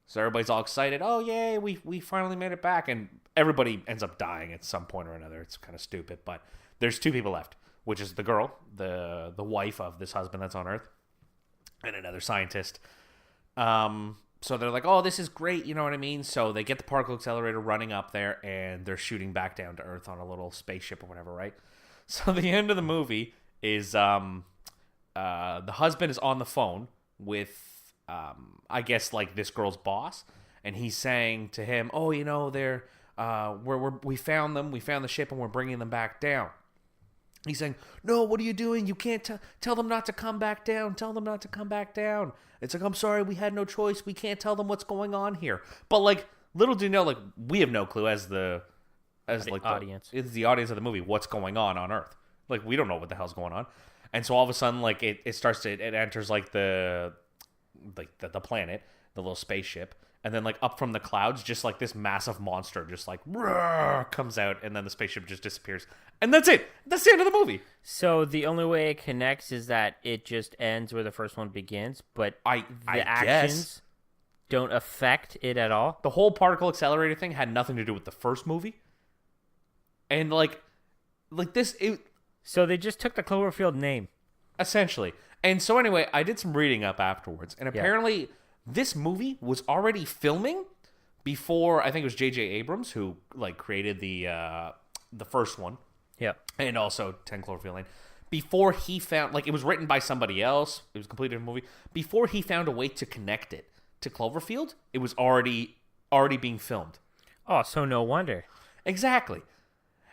Speaker 2: So everybody's all excited. "Oh, yay, we finally made it back." And everybody ends up dying at some point or another. It's kind of stupid, but there's two people left, which is the girl, the wife of this husband that's on Earth, and another scientist. So they're like, "Oh, this is great," you know what I mean? So they get the particle accelerator running up there, and they're shooting back down to Earth on a little spaceship or whatever, right? So the end of the movie is the husband is on the phone with, I guess, like this girl's boss, and he's saying to him, "Oh, you know, they're we found them, we found the ship, and we're bringing them back down." He's saying, "No, what are you doing? You can't tell them not to come back down. Tell them not to come back down." It's like, "I'm sorry, we had no choice. We can't tell them what's going on here." But like, little do you know, like we have no clue as the
Speaker 1: audience.
Speaker 2: It's the audience of the movie what's going on Earth. Like we don't know what the hell's going on. And so all of a sudden, like it enters like the planet, the little spaceship. And then, like, up from the clouds, just, like, this massive monster just, like, comes out, and then the spaceship just disappears. And that's it. That's the end of the movie.
Speaker 1: So the only way it connects is that it just ends where the first one begins, but
Speaker 2: I
Speaker 1: actions don't affect it at all?
Speaker 2: The whole particle accelerator thing had nothing to do with the first movie. And, like this...
Speaker 1: So they just took the Cloverfield name.
Speaker 2: Essentially. And so, anyway, I did some reading up afterwards, and apparently... Yeah. This movie was already filming before, I think it was J.J. Abrams who like created the first one.
Speaker 1: Yeah.
Speaker 2: And also 10 Cloverfield Lane. Before he found, like it was written by somebody else. It was a completely different movie. Before he found a way to connect it to Cloverfield, it was already being filmed.
Speaker 1: Oh, so no wonder.
Speaker 2: Exactly.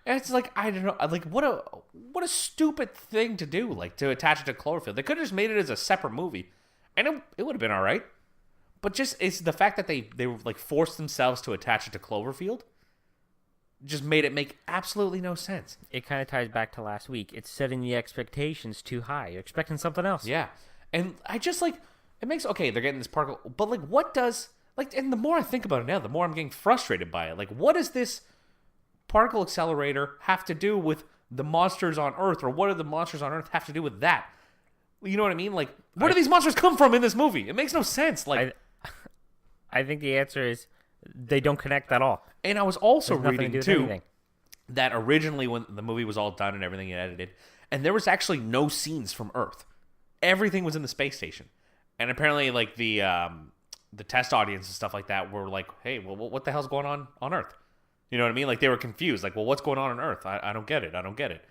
Speaker 2: And it's like, I don't know, like what a stupid thing to do, like to attach it to Cloverfield. They could have just made it as a separate movie. And it would have been all right. But just it's the fact that they like forced themselves to attach it to Cloverfield just made it make absolutely no sense.
Speaker 1: It kind of ties back to last week. It's setting the expectations too high. You're expecting something else.
Speaker 2: Yeah. And I just like it makes okay, they're getting this particle, but like what does like and the more I think about it now, the more I'm getting frustrated by it. Like what does this particle accelerator have to do with the monsters on Earth, or what do the monsters on Earth have to do with that? You know what I mean? Like where do these monsters come from in this movie? It makes no sense. Like
Speaker 1: I think the answer is they don't connect at all.
Speaker 2: And I was also
Speaker 1: There's
Speaker 2: reading, too, that originally when the movie was all done and everything edited, and there was actually no scenes from Earth. Everything was in the space station. And apparently, like, the test audience and stuff like that were like, hey, well, what the hell's going on Earth? You know what I mean? Like, they were confused. Like, well, what's going on Earth? I don't get it. I don't get it.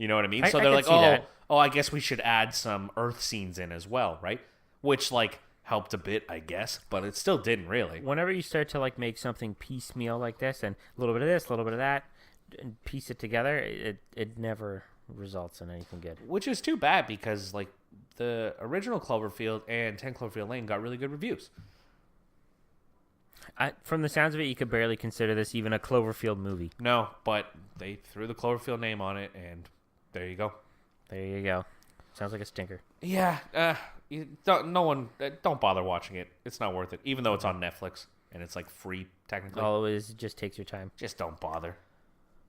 Speaker 2: You know what I mean?
Speaker 1: I
Speaker 2: So they're
Speaker 1: can
Speaker 2: like,
Speaker 1: see that.
Speaker 2: I guess we should add some Earth scenes in as well, right? Which, like, helped a bit, I guess, but it still didn't really.
Speaker 1: Whenever you start to like make something piecemeal like this, and a little bit of this, a little bit of that, and piece it together, it never results in anything good.
Speaker 2: Which is too bad because, like, the original Cloverfield and 10 Cloverfield Lane got really good reviews.
Speaker 1: From the sounds of it, you could barely consider this even a Cloverfield movie.
Speaker 2: No, but they threw the Cloverfield name on it, and there you go.
Speaker 1: There you go. Sounds like a stinker.
Speaker 2: Yeah, don't bother watching it. It's not worth it, even though it's on Netflix and it's like free technically.
Speaker 1: All it is, it just takes your time.
Speaker 2: Just don't bother.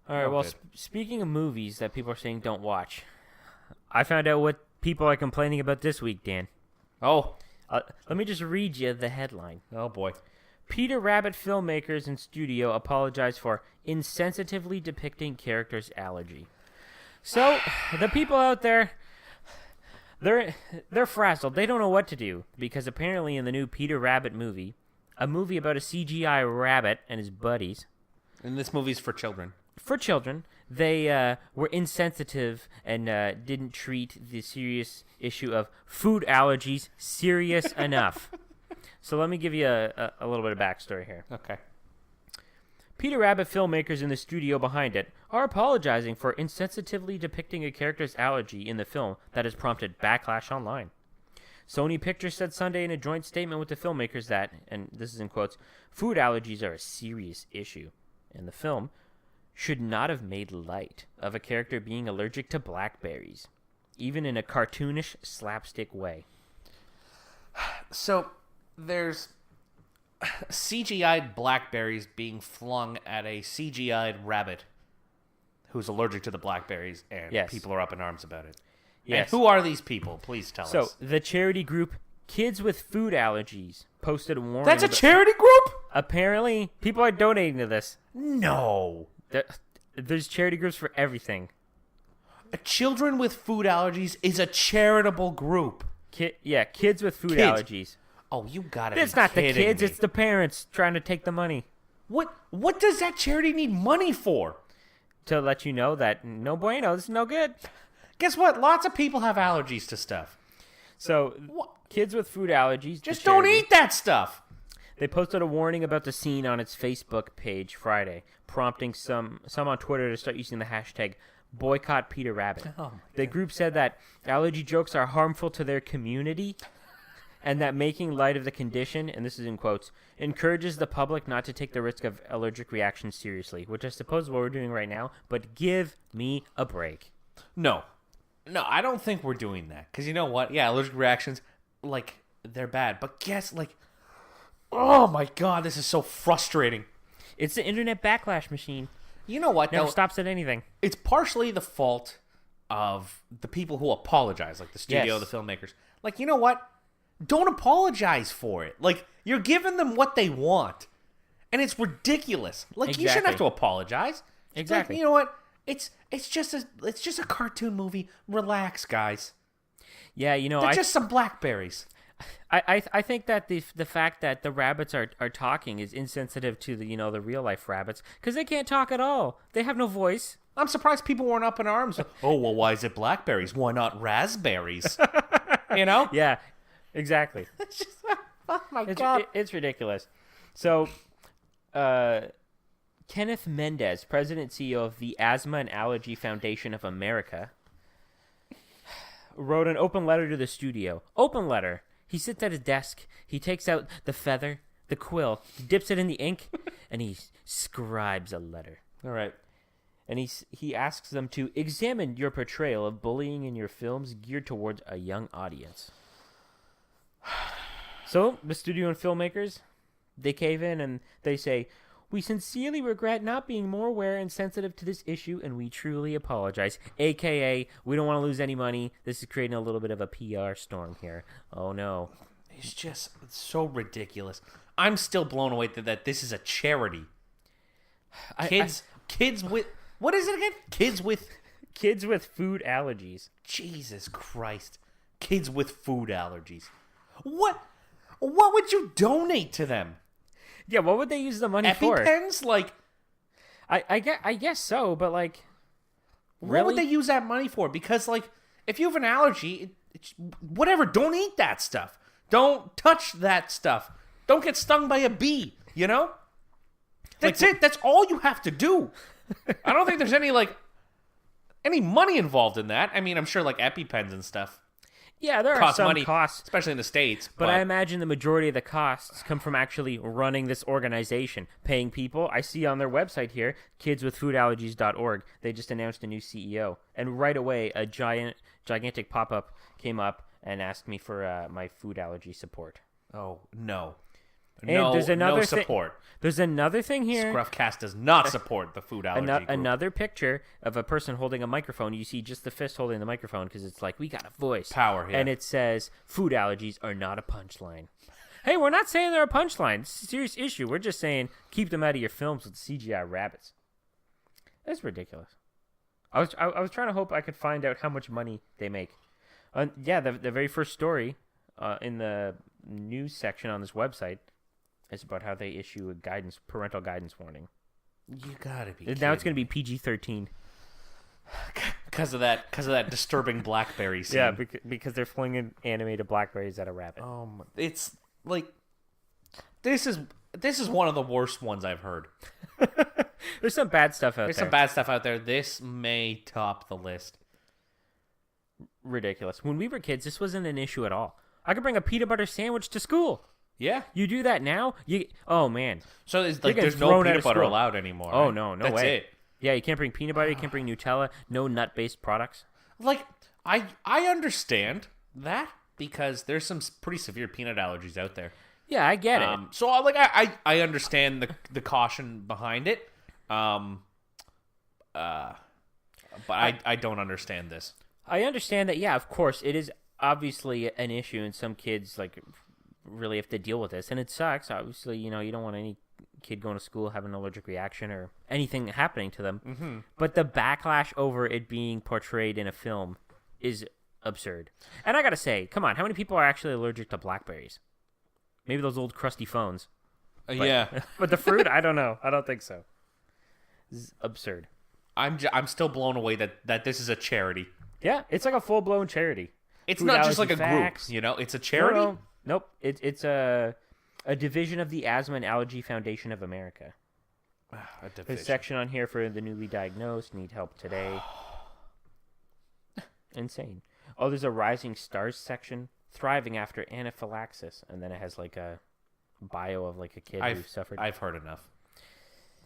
Speaker 1: All right.
Speaker 2: No
Speaker 1: Well,
Speaker 2: good.
Speaker 1: speaking of movies that people are saying don't watch, I found out what people are complaining about this week, Dan.
Speaker 2: Oh,
Speaker 1: Let me just read you the headline.
Speaker 2: oh boy.
Speaker 1: Peter Rabbit filmmakers in studio apologize for insensitively depicting characters' allergy. So, the people out there, they're frazzled. They don't know what to do because apparently in the new Peter Rabbit movie, a movie about a CGI rabbit and his buddies,
Speaker 2: And this movie's for children.
Speaker 1: for children, they were insensitive and didn't treat the serious issue of food allergies serious enough. So let me give you a little bit of backstory here.
Speaker 2: Okay.
Speaker 1: Peter Rabbit filmmakers in the studio behind it are apologizing for insensitively depicting a character's allergy in the film that has prompted backlash online. Sony Pictures said Sunday in a joint statement with the filmmakers that, and this is in quotes, food allergies are a serious issue, and the film should not have made light of a character being allergic to blackberries, even in a cartoonish, slapstick way.
Speaker 2: So there's CGI'd blackberries being flung at a CGI'd rabbit who's allergic to the blackberries, and
Speaker 1: Yes.
Speaker 2: people are up in arms about it.
Speaker 1: Yes.
Speaker 2: And who are these people? Please tell
Speaker 1: So,
Speaker 2: us.
Speaker 1: the charity group Kids with Food Allergies posted a warning.
Speaker 2: That's a
Speaker 1: about-
Speaker 2: charity group?
Speaker 1: Apparently, people are donating to this.
Speaker 2: No.
Speaker 1: There's charity groups for everything.
Speaker 2: Children with food allergies is a charitable group.
Speaker 1: Kids with food
Speaker 2: Kids.
Speaker 1: allergies.
Speaker 2: Oh, you gotta
Speaker 1: It's
Speaker 2: be
Speaker 1: not the
Speaker 2: kidding
Speaker 1: kids,
Speaker 2: me.
Speaker 1: it's the parents trying to take the money.
Speaker 2: What does that charity need money for?
Speaker 1: To let you know that no bueno, this is no good.
Speaker 2: Guess what? Lots of people have allergies to stuff.
Speaker 1: So, Kids with Food Allergies.
Speaker 2: Just
Speaker 1: the
Speaker 2: don't
Speaker 1: charity,
Speaker 2: eat that stuff.
Speaker 1: They posted a warning about the scene on its Facebook page Friday, prompting some on Twitter to start using the hashtag boycott Peter Rabbit.
Speaker 2: Oh my
Speaker 1: The group said that allergy jokes are harmful to their community and that making light of the condition, and this is in quotes, encourages the public not to take the risk of allergic reactions seriously, which I suppose is what we're doing right now, but give me a break.
Speaker 2: No, I don't think we're doing that. Because you know what? Yeah, allergic reactions, like, they're bad. But guess, like, oh my god, this is so frustrating.
Speaker 1: It's the internet backlash machine.
Speaker 2: You know what?
Speaker 1: Never
Speaker 2: though?
Speaker 1: stops at anything.
Speaker 2: It's partially the fault of the people who apologize, like the studio,
Speaker 1: Yes.
Speaker 2: the filmmakers. Like, you know what? Don't apologize for it. Like, you're giving them what they want. And it's ridiculous. Like, you shouldn't have
Speaker 1: Exactly.
Speaker 2: to apologize.
Speaker 1: Exactly.
Speaker 2: Like, you know what? It's just a cartoon movie. Relax, guys.
Speaker 1: Yeah, you know,
Speaker 2: They're just some blackberries.
Speaker 1: I think that the fact that the rabbits are talking is insensitive to the the real life rabbits because they can't talk at all. They have no voice.
Speaker 2: I'm surprised people weren't up in arms. Oh, well, why is it blackberries? Why not raspberries? You know?
Speaker 1: Yeah, exactly.
Speaker 2: It's just, oh my
Speaker 1: It's,
Speaker 2: god.
Speaker 1: it's ridiculous. So, Kenneth Mendez, president and CEO of the Asthma and Allergy Foundation of America, wrote an open letter to the studio. Open letter. He sits at his desk. He takes out the feather, the quill, he dips it in the ink, and he scribes a letter.
Speaker 2: All right.
Speaker 1: And he asks them to examine your portrayal of bullying in your films geared towards a young audience. So, the studio and filmmakers, they cave in and they say, we sincerely regret not being more aware and sensitive to this issue, and we truly apologize. AKA, we don't want to lose any money. This is creating a little bit of a PR storm here. Oh, no.
Speaker 2: It's just so ridiculous. I'm still blown away that this is a charity. Kids with... What is it again? Kids with
Speaker 1: food allergies.
Speaker 2: Jesus Christ. Kids with food allergies. What would you donate to them?
Speaker 1: Yeah, what would they use the money for?
Speaker 2: EpiPens? Like,
Speaker 1: I guess so, but like...
Speaker 2: What would they use that money for? Because, like, if you have an allergy, whatever, don't eat that stuff. Don't touch that stuff. Don't get stung by a bee, you know? That's it. That's all you have to do. I don't think there's any money involved in that. I mean, I'm sure, like, EpiPens and stuff.
Speaker 1: Yeah, there are some
Speaker 2: money,
Speaker 1: costs.
Speaker 2: especially in the States.
Speaker 1: But I imagine the majority of the costs come from actually running this organization, paying people. I see on their website here, kidswithfoodallergies.org, they just announced a new CEO. And right away, a gigantic pop-up came up and asked me for my food allergy support.
Speaker 2: Oh, no.
Speaker 1: And there's another
Speaker 2: no support.
Speaker 1: There's another thing here.
Speaker 2: ScruffCast does not support the food allergy group.
Speaker 1: Another picture of a person holding a microphone. You see just the fist holding the microphone because it's like, we got a voice.
Speaker 2: Power, yeah.
Speaker 1: And it says, food allergies are not a punchline. Hey, we're not saying they're a punchline. It's a serious issue. We're just saying keep them out of your films with CGI rabbits. That's ridiculous. I was trying to hope I could find out how much money they make. The very first story in the news section on this website is about how they issue a parental guidance warning.
Speaker 2: You gotta be
Speaker 1: Now it's going to be PG-13.
Speaker 2: Because of that disturbing BlackBerry scene.
Speaker 1: Yeah, because they're flinging animated blackberries at a rabbit.
Speaker 2: It's like this is one of the worst ones I've heard.
Speaker 1: There's some bad stuff out there.
Speaker 2: There's some bad stuff out there. This may top the list.
Speaker 1: Ridiculous. When we were kids, this wasn't an issue at all. I could bring a peanut butter sandwich to school.
Speaker 2: Yeah.
Speaker 1: You do that now? Oh, man.
Speaker 2: So there's no peanut butter allowed anymore.
Speaker 1: Oh,
Speaker 2: right?
Speaker 1: no
Speaker 2: That's
Speaker 1: way.
Speaker 2: It.
Speaker 1: Yeah, you can't bring peanut butter. You can't bring Nutella. No nut-based products.
Speaker 2: Like, I understand that because there's some pretty severe peanut allergies out there.
Speaker 1: Yeah, I get it.
Speaker 2: So, like, I understand the caution behind it. But I don't understand this.
Speaker 1: I understand that, yeah, of course, it is obviously an issue, and some kids, like, really have to deal with this, and it sucks. Obviously, you don't want any kid going to school having an allergic reaction or anything happening to them. Mm-hmm. But the backlash over it being portrayed in a film is absurd. And I gotta say, come on, how many people are actually allergic to blackberries? Maybe those old crusty phones.
Speaker 2: Yeah.
Speaker 1: But the fruit, I don't know. I don't think so. This is absurd.
Speaker 2: I'm still blown away that this is a charity.
Speaker 1: Yeah, it's like a full-blown charity.
Speaker 2: It's
Speaker 1: Food
Speaker 2: not just like a
Speaker 1: facts.
Speaker 2: group, it's a charity.
Speaker 1: No. Nope, it's a division of the Asthma and Allergy Foundation of America.
Speaker 2: A division.
Speaker 1: There's a section on here for the newly diagnosed, need help today. Insane. Oh, there's a Rising Stars section, thriving after anaphylaxis, and then it has like a bio of like a kid who suffered.
Speaker 2: I've heard enough.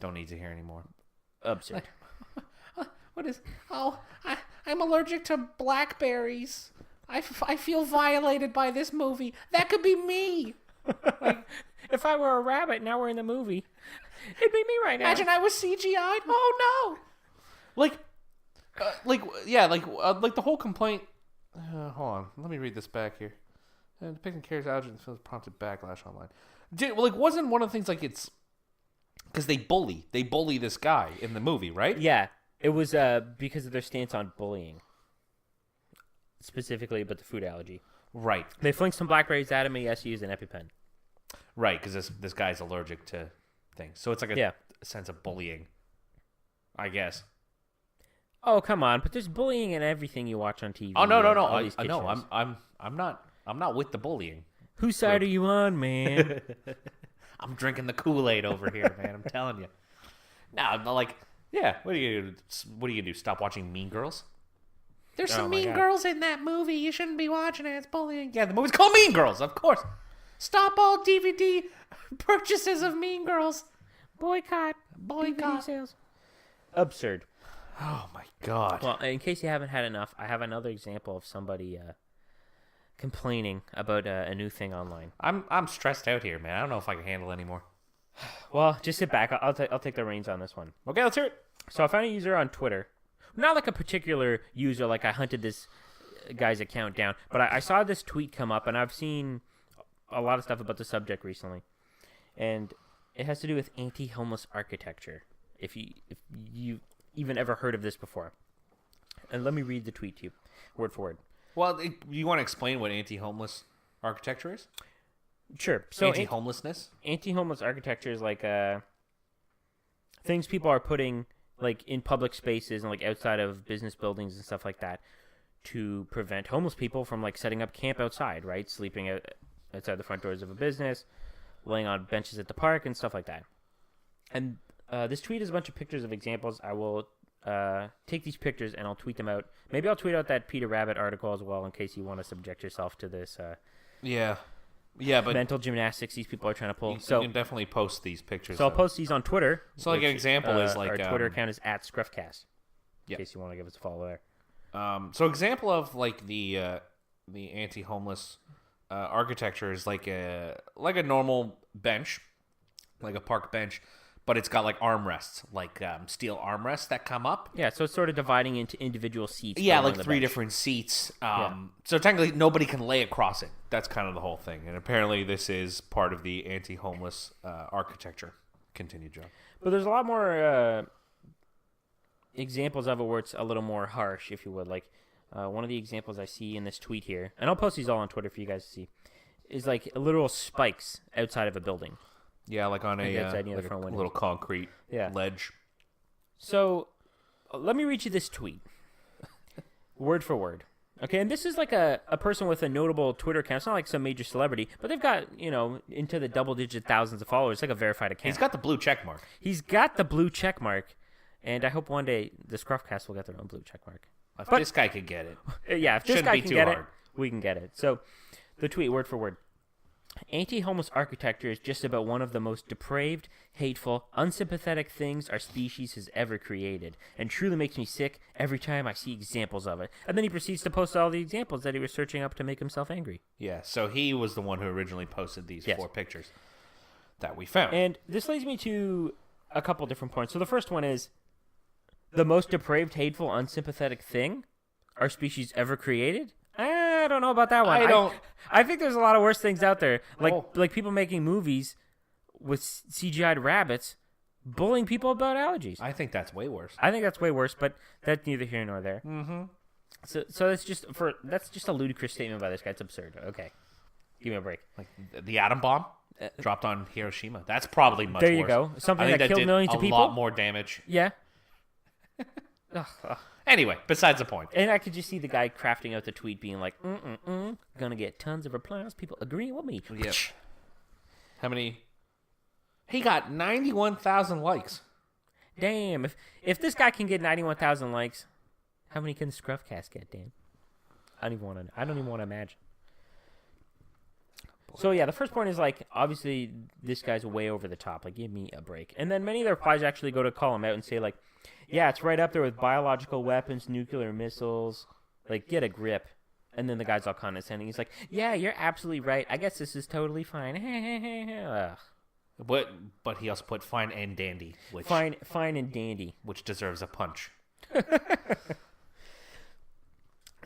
Speaker 2: Don't need to hear anymore.
Speaker 1: Absurd.
Speaker 2: What is? Oh, I'm allergic to blackberries. I feel violated by this movie. That could be me.
Speaker 1: If I were a rabbit, now we're in the movie. It'd be me right now.
Speaker 2: Imagine I was CGI'd. Oh no! Like the whole complaint. Hold on, let me read this back here. Depicting characters allergy in the film prompted backlash online. Wasn't one of the things like it's because they bully this guy in the movie, right?
Speaker 1: Yeah, it was because of their stance on bullying. Specifically about the food allergy.
Speaker 2: Right.
Speaker 1: They fling some blackberries at him and he has to use an EpiPen.
Speaker 2: Right, because this guy's allergic to things. So it's like a sense of bullying, I guess.
Speaker 1: Oh, come on. But there's bullying in everything you watch on TV.
Speaker 2: Oh, no.
Speaker 1: I know.
Speaker 2: I'm not with the bullying.
Speaker 1: Whose side are you on, man?
Speaker 2: I'm drinking the Kool-Aid over here, man. I'm telling you. No, what are you gonna do? Stop watching Mean Girls? There's some mean girls in that movie. You shouldn't be watching it. It's bullying. Yeah, the movie's called Mean Girls, of course. Stop all DVD purchases of Mean Girls. Boycott.
Speaker 1: DVD sales. Absurd.
Speaker 2: Oh, my God.
Speaker 1: Well, in case you haven't had enough, I have another example of somebody complaining about a new thing online.
Speaker 2: I'm stressed out here, man. I don't know if I can handle anymore.
Speaker 1: Well, just sit back. I'll take the reins on this one.
Speaker 2: Okay, let's hear it.
Speaker 1: So I found a user on Twitter. Not like a particular user, like I hunted this guy's account down, but I saw this tweet come up, and I've seen a lot of stuff about the subject recently, and it has to do with anti-homeless architecture. If you even ever heard of this before, and let me read the tweet to you, word for word.
Speaker 2: Well, you want to explain what anti-homeless architecture is?
Speaker 1: Sure. So
Speaker 2: anti-homelessness.
Speaker 1: Anti-homeless architecture is like things people are putting like in public spaces and like outside of business buildings and stuff like that to prevent homeless people from like setting up camp outside, right? Sleeping outside the front doors of a business, laying on benches at the park and stuff like that. And this tweet is a bunch of pictures of examples. I will take these pictures and I'll tweet them out. Maybe I'll tweet out that Peter Rabbit article as well in case you want to subject yourself to this but mental gymnastics these people are trying to pull.
Speaker 2: You can definitely post these pictures.
Speaker 1: So I'll post these on Twitter.
Speaker 2: So like an example is like...
Speaker 1: Our Twitter account is @ScruffCast, in case you want to give us a follow there.
Speaker 2: So example of like the anti-homeless architecture is like a normal bench, like a park bench, but it's got like armrests, like steel armrests that come up.
Speaker 1: Yeah, so it's sort of dividing into individual seats.
Speaker 2: Yeah, like three different seats. So technically nobody can lay across it. That's kind of the whole thing. And apparently this is part of the anti-homeless architecture. Continue, John.
Speaker 1: But there's a lot more examples of it where it's a little more harsh, if you would. Like one of the examples I see in this tweet here, and I'll post these all on Twitter for you guys to see, is like literal spikes outside of a building.
Speaker 2: Yeah, like on a
Speaker 1: front
Speaker 2: little concrete ledge.
Speaker 1: So let me read you this tweet, word for word. Okay, and this is like a person with a notable Twitter account. It's not like some major celebrity, but they've got, into the double-digit thousands of followers. It's like a verified account.
Speaker 2: He's got the blue check mark.
Speaker 1: And I hope one day the ScruffCast will get their own blue check mark.
Speaker 2: If this guy could get it.
Speaker 1: Yeah, if this guy can get it, we can get it. So the tweet, word for word. Anti-homeless architecture is just about one of the most depraved, hateful, unsympathetic things our species has ever created, and truly makes me sick every time I see examples of it. And then he proceeds to post all the examples that he was searching up to make himself angry.
Speaker 2: Yeah, so he was the one who originally posted these 4 pictures that we found.
Speaker 1: And this leads me to a couple different points. So the first one is, the most depraved, hateful, unsympathetic thing our species ever created? I don't know about that one. I think there's a lot of worse things out there. Like people making movies with CGI'd rabbits bullying people about allergies.
Speaker 2: I think that's way worse.
Speaker 1: But that's neither here nor there. Mm-hmm. So that's just a ludicrous statement by this guy. It's absurd. Okay. Give me a break.
Speaker 2: Like the atom bomb dropped on Hiroshima. That's probably much worse.
Speaker 1: There you go. Something that killed millions of people.
Speaker 2: A lot more damage.
Speaker 1: Yeah.
Speaker 2: Anyway, besides the point.
Speaker 1: And I could just see the guy crafting out the tweet being like, gonna get tons of replies, people agreeing with me.
Speaker 2: Yep. How many? He got 91,000 likes.
Speaker 1: Damn, if this guy can get 91,000 likes, how many can ScruffCast get, Dan? I don't even want to imagine. So yeah, the first point is like, obviously this guy's way over the top. Like, give me a break. And then many of the replies actually go to call him out and say like, yeah, it's right up there with biological weapons, nuclear missiles. Like, get a grip. And then the guy's all condescending. He's like, yeah, you're absolutely right. I guess this is totally fine.
Speaker 2: But he also put fine and dandy.
Speaker 1: Fine and dandy.
Speaker 2: Which deserves a punch.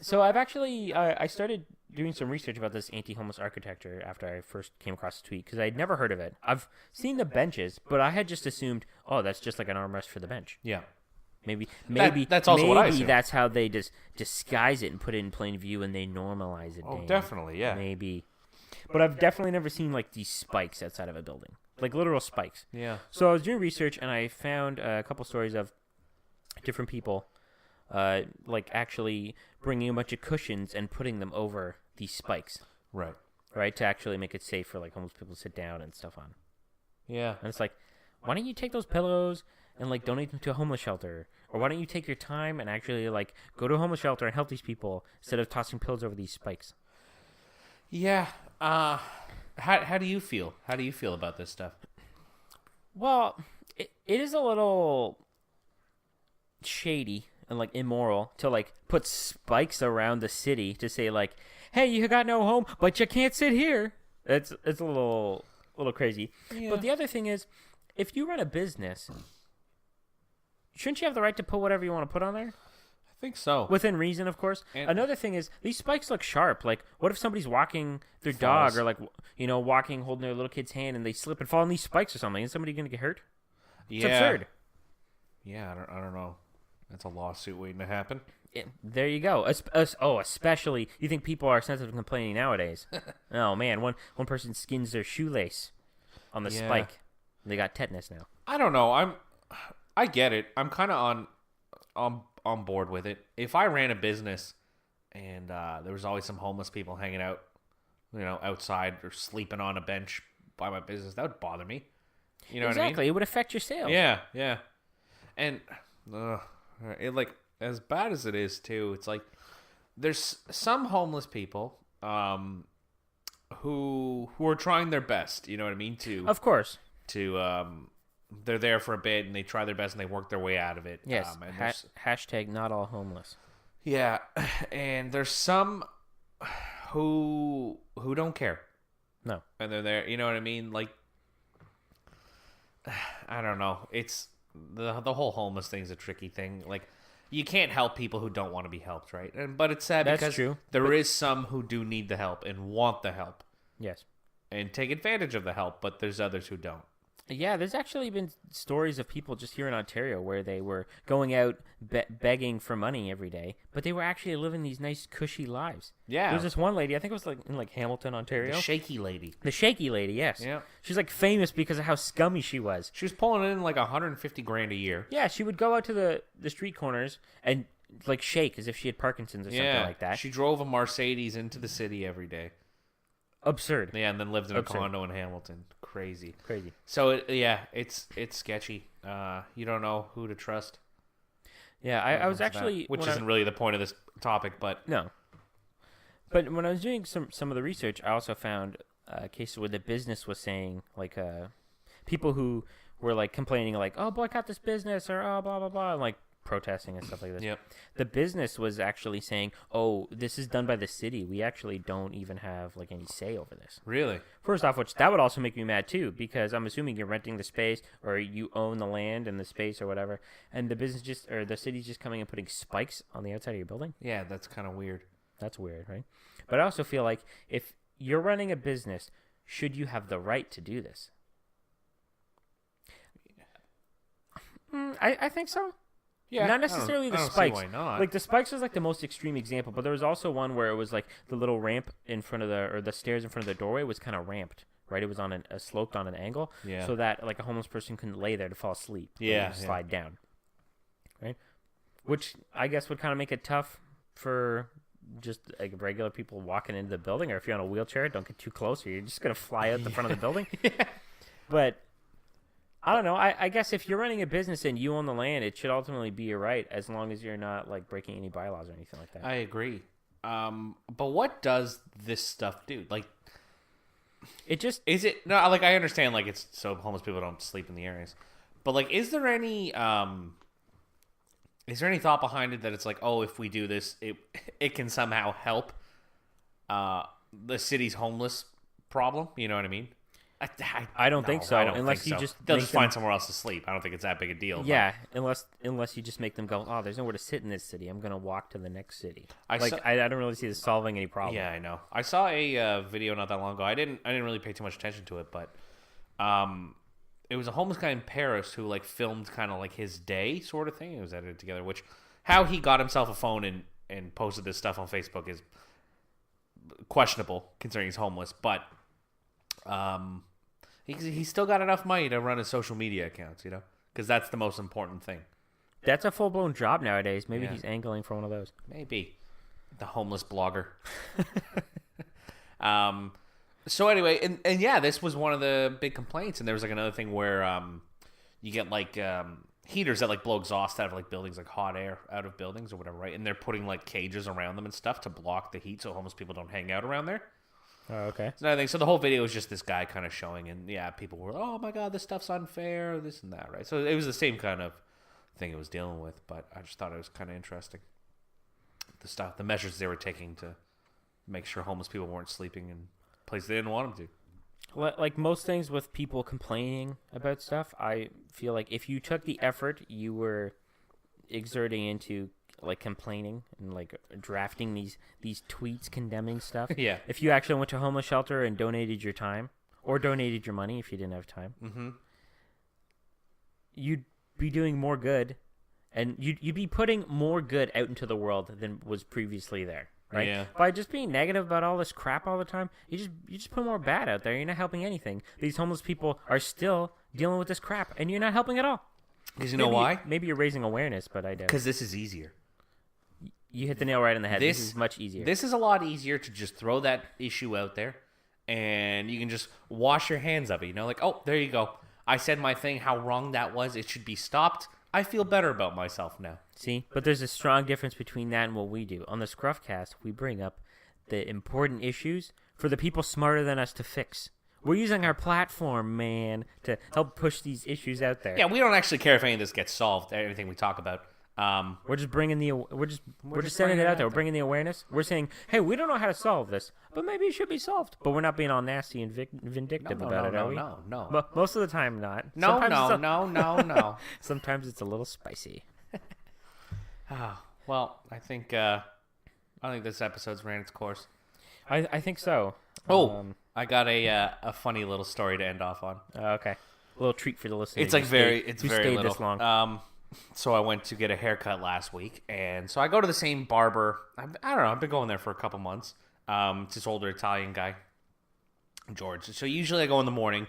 Speaker 1: So I've actually, I started doing some research about this anti-homeless architecture after I first came across the tweet, because I'd never heard of it. I've seen the benches, but I had just assumed, oh, that's just like an armrest for the bench.
Speaker 2: Yeah.
Speaker 1: Maybe
Speaker 2: that's also what I assumed.
Speaker 1: That's how they just disguise it and put it in plain view and they normalize it.
Speaker 2: Oh, definitely, yeah.
Speaker 1: Maybe. But I've definitely never seen like these spikes outside of a building. Like literal spikes.
Speaker 2: Yeah.
Speaker 1: So I was doing research and I found a couple stories of different people like actually bringing a bunch of cushions and putting them over these spikes.
Speaker 2: Right.
Speaker 1: Right, to actually make it safe for like homeless people to sit down and stuff on.
Speaker 2: Yeah.
Speaker 1: And it's like, why don't you take those pillows and like donate them to a homeless shelter? Or why don't you take your time and actually like go to a homeless shelter and help these people instead of tossing pillows over these spikes?
Speaker 2: Yeah. How do you feel? How do you feel about this stuff?
Speaker 1: Well, it is a little shady and like immoral to like put spikes around the city to say like, hey, you got no home, but you can't sit here. It's a little crazy. Yeah. But the other thing is, if you run a business, shouldn't you have the right to put whatever you want to put on there?
Speaker 2: I think so.
Speaker 1: Within reason, of course. And another thing is, these spikes look sharp. Like, what if somebody's walking their dog or like, walking, holding their little kid's hand and they slip and fall on these spikes or something? Is somebody going to get hurt?
Speaker 2: Yeah.
Speaker 1: It's absurd.
Speaker 2: Yeah, I don't know. That's a lawsuit waiting to happen.
Speaker 1: Yeah, there you go. Especially, you think people are sensitive to complaining nowadays. Oh, man. One person skins their shoelace on the spike. They got tetanus now.
Speaker 2: I don't know. I get it. I'm kind of on board with it. If I ran a business and there was always some homeless people hanging out, outside or sleeping on a bench by my business, that would bother me. You know what I mean?
Speaker 1: Exactly. It would affect your sales.
Speaker 2: Yeah. And it, like, as bad as it is too, it's like there's some homeless people who are trying their best. You know what I mean?
Speaker 1: Of course.
Speaker 2: They're there for a bit and they try their best and they work their way out of it.
Speaker 1: Yes. Hashtag not all homeless.
Speaker 2: Yeah, and there's some who don't care.
Speaker 1: No.
Speaker 2: And they're there. You know what I mean? Like, I don't know. It's the whole homeless thing's a tricky thing. Like, you can't help people who don't want to be helped, right? But it's sad because there is some who do need the help and want the help.
Speaker 1: Yes.
Speaker 2: And take advantage of the help, but there's others who don't.
Speaker 1: Yeah, there's actually been stories of people just here in Ontario where they were going out begging for money every day, but they were actually living these nice, cushy lives. Yeah. There was this one lady, I think it was in Hamilton, Ontario.
Speaker 2: The shaky lady.
Speaker 1: The shaky lady, yes. Yeah. She's famous because of how scummy she was.
Speaker 2: She was pulling in $150,000 a year.
Speaker 1: Yeah, she would go out to the street corners and shake as if she had Parkinson's or something like that.
Speaker 2: She drove a Mercedes into the city every day.
Speaker 1: Absurd.
Speaker 2: Yeah, and then lived in a condo in Hamilton. Crazy.
Speaker 1: So,
Speaker 2: it's sketchy. You don't know who to trust.
Speaker 1: Yeah, I was actually...
Speaker 2: Which isn't really the point of this topic, but...
Speaker 1: No. But when I was doing some of the research, I also found cases where the business was saying, people who were, complaining, oh, boycott this business, or, oh, blah, blah, blah, and, protesting and stuff like this.
Speaker 2: Yep.
Speaker 1: The business was actually saying, "Oh, this is done by the city. We actually don't even have any say over this."
Speaker 2: Really?
Speaker 1: First off, which that would also make me mad too, because I'm assuming you're renting the space or you own the land and the space or whatever, and the business the city's just coming and putting spikes on the outside of your building.
Speaker 2: Yeah, that's kind of weird.
Speaker 1: That's weird, right? But I also feel like if you're running a business, should you have the right to do this? I think so.
Speaker 2: Yeah,
Speaker 1: not necessarily the spikes.
Speaker 2: I don't see why not.
Speaker 1: The spikes was the most extreme example, but there was also one where it was the little ramp in front of the stairs in front of the doorway was kind of ramped, right? It was on a sloped on an angle, so that a homeless person couldn't lay there to fall asleep. Slide down, right? Which I guess would kind of make it tough for just regular people walking into the building, or if you're on a wheelchair, don't get too close, or you're just gonna fly out the front of the building. But I don't know. I guess if you're running a business and you own the land, it should ultimately be your right, as long as you're not breaking any bylaws or anything like that.
Speaker 2: I agree. But what does this stuff do?
Speaker 1: It just
Speaker 2: is it no? I understand it's so homeless people don't sleep in the areas, but is there any thought behind it that it's if we do this, it can somehow help the city's homeless problem? You know what I mean?
Speaker 1: I don't think so. Unless you just
Speaker 2: they'll just find somewhere else to sleep. I don't think it's that big a deal.
Speaker 1: Yeah, unless you just make them go, oh, there's nowhere to sit in this city. I'm gonna walk to the next city. I don't really see this solving any problem.
Speaker 2: Yeah, I know. I saw a video not that long ago. I didn't really pay too much attention to it, but it was a homeless guy in Paris who filmed kind of his day sort of thing. It was edited together. Which how he got himself a phone and posted this stuff on Facebook is questionable considering he's homeless, but he's still got enough money to run his social media accounts, because that's the most important thing.
Speaker 1: That's a full-blown job nowadays. Maybe he's angling for one of those.
Speaker 2: Maybe. The homeless blogger. So anyway, and yeah, this was one of the big complaints, and there was another thing where you get heaters that blow exhaust out of buildings, hot air out of buildings or whatever, right? And they're putting cages around them and stuff to block the heat so homeless people don't hang out around there.
Speaker 1: Oh, okay.
Speaker 2: It's another thing. So the whole video was just this guy kind of showing, and people were, oh my god, this stuff's unfair, this and that, right? So it was the same kind of thing it was dealing with, but I just thought it was kind of interesting. The measures they were taking to make sure homeless people weren't sleeping in places they didn't want them
Speaker 1: to. Like most things with people complaining about stuff, I feel like if you took the effort you were exerting into complaining and drafting these tweets condemning stuff.
Speaker 2: Yeah.
Speaker 1: If you actually went to a homeless shelter and donated your time or donated your money if you didn't have time, you'd be doing more good, and you'd be putting more good out into the world than was previously there. Right?
Speaker 2: Yeah.
Speaker 1: By just being negative about all this crap all the time, you just put more bad out there. You're not helping anything. These homeless people are still dealing with this crap, and you're not helping at all.
Speaker 2: Because you know why?
Speaker 1: Maybe you're raising awareness, but I doubt.
Speaker 2: Because this is easier.
Speaker 1: You hit the nail right on the head. This is much easier.
Speaker 2: This is a lot easier to just throw that issue out there, and you can just wash your hands of it. You know, like, oh, there you go. I said my thing, how wrong that was. It should be stopped. I feel better about myself now.
Speaker 1: See? But there's a strong difference between that and what we do. On the ScruffCast, we bring up the important issues for the people smarter than us to fix. We're using our platform, man, to help push these issues out there.
Speaker 2: Yeah, we don't actually care if any of this gets solved, everything we talk about.
Speaker 1: We're just bringing we're just sending it out there. We're bringing the awareness. We're saying, hey, we don't know how to solve this, but maybe it should be solved. But we're not being all nasty and vindictive about it, are we?
Speaker 2: No.
Speaker 1: But most of the time, not.
Speaker 2: No.
Speaker 1: Sometimes it's a little spicy.
Speaker 2: Well, I think this episode's ran its course.
Speaker 1: I think so.
Speaker 2: I got a funny little story to end off on.
Speaker 1: Okay, a little treat for the listeners.
Speaker 2: It's like very little.
Speaker 1: This long.
Speaker 2: So I went to get a haircut last week, and so I go to the same barber. I don't know. I've been going there for a couple months. It's this older Italian guy, George. So usually I go in the morning,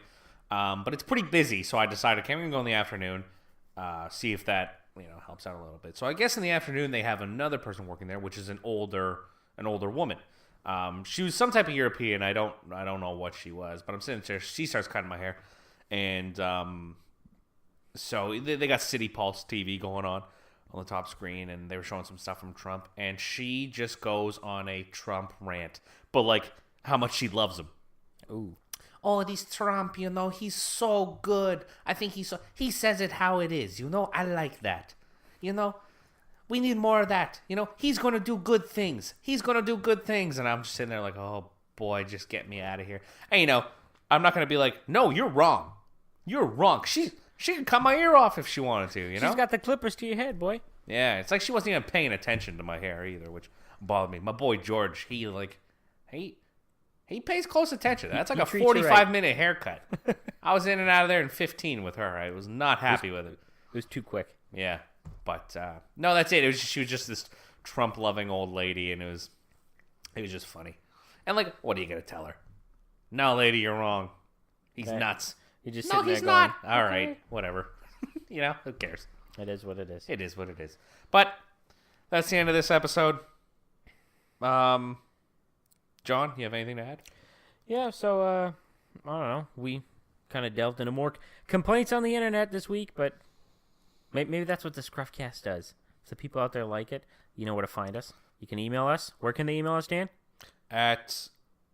Speaker 2: but it's pretty busy. So I decided, okay, I'm gonna go in the afternoon, see if that helps out a little bit. So I guess in the afternoon they have another person working there, which is an older woman. She was some type of European. I don't know what she was, but I'm sitting there. She starts cutting my hair, and so they got City Pulse TV going on the top screen, and they were showing some stuff from Trump, and she just goes on a Trump rant, but like how much she loves him.
Speaker 1: Ooh.
Speaker 2: Oh, this Trump, he's so good. I think he says it how it is. I like that. We need more of that. He's going to do good things. And I'm just sitting there like, oh boy, just get me out of here. And I'm not going to be like, no, you're wrong. You're wrong. She could cut my ear off if she wanted to,
Speaker 1: She's got the clippers to your head, boy.
Speaker 2: Yeah, it's like she wasn't even paying attention to my hair either, which bothered me. My boy George, he pays close attention. That's like a 45-minute haircut. I was in and out of there in 15 with her. I was not happy with it.
Speaker 1: It was too quick.
Speaker 2: Yeah, but no, that's it. She was just this Trump-loving old lady, and it was just funny. And like, what are you gonna tell her? No, lady, you're wrong. He's nuts.
Speaker 1: You're just
Speaker 2: no,
Speaker 1: sitting there
Speaker 2: he's
Speaker 1: going,
Speaker 2: not. All
Speaker 1: okay.
Speaker 2: right, whatever. Who cares?
Speaker 1: It is what it is.
Speaker 2: It is what it is. But that's the end of this episode. John, you have anything to add?
Speaker 1: Yeah, so, I don't know. We kind of delved into more complaints on the internet this week, but maybe that's what the ScruffCast does. If the people out there like it, you know where to find us. You can email us. Where can they email us, Dan?
Speaker 2: At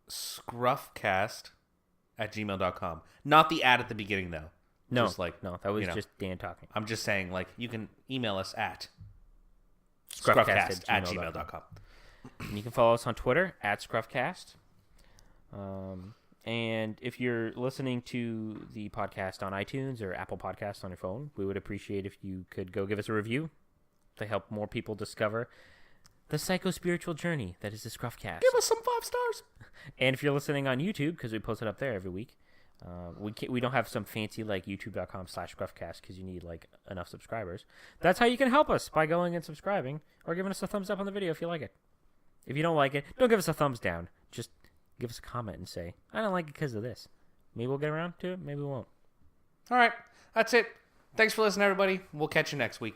Speaker 2: ScruffCast@gmail.com. Not the ad at the beginning, though.
Speaker 1: No,
Speaker 2: just
Speaker 1: that was just Dan talking.
Speaker 2: I'm just saying, you can email us at
Speaker 1: ScruffCast@gmail.com. And you can follow us on Twitter at ScruffCast. And if you're listening to the podcast on iTunes or Apple Podcasts on your phone, we would appreciate if you could go give us a review to help more people discover the psycho-spiritual journey that is the ScruffCast.
Speaker 2: Give us some 5 stars.
Speaker 1: And if you're listening on YouTube, because we post it up there every week, we don't have some fancy like youtube.com/ScruffCast because you need enough subscribers. That's how you can help us, by going and subscribing or giving us a thumbs up on the video if you like it. If you don't like it, don't give us a thumbs down. Just give us a comment and say, I don't like it because of this. Maybe we'll get around to it. Maybe we won't.
Speaker 2: All right. That's it. Thanks for listening, everybody. We'll catch you next week.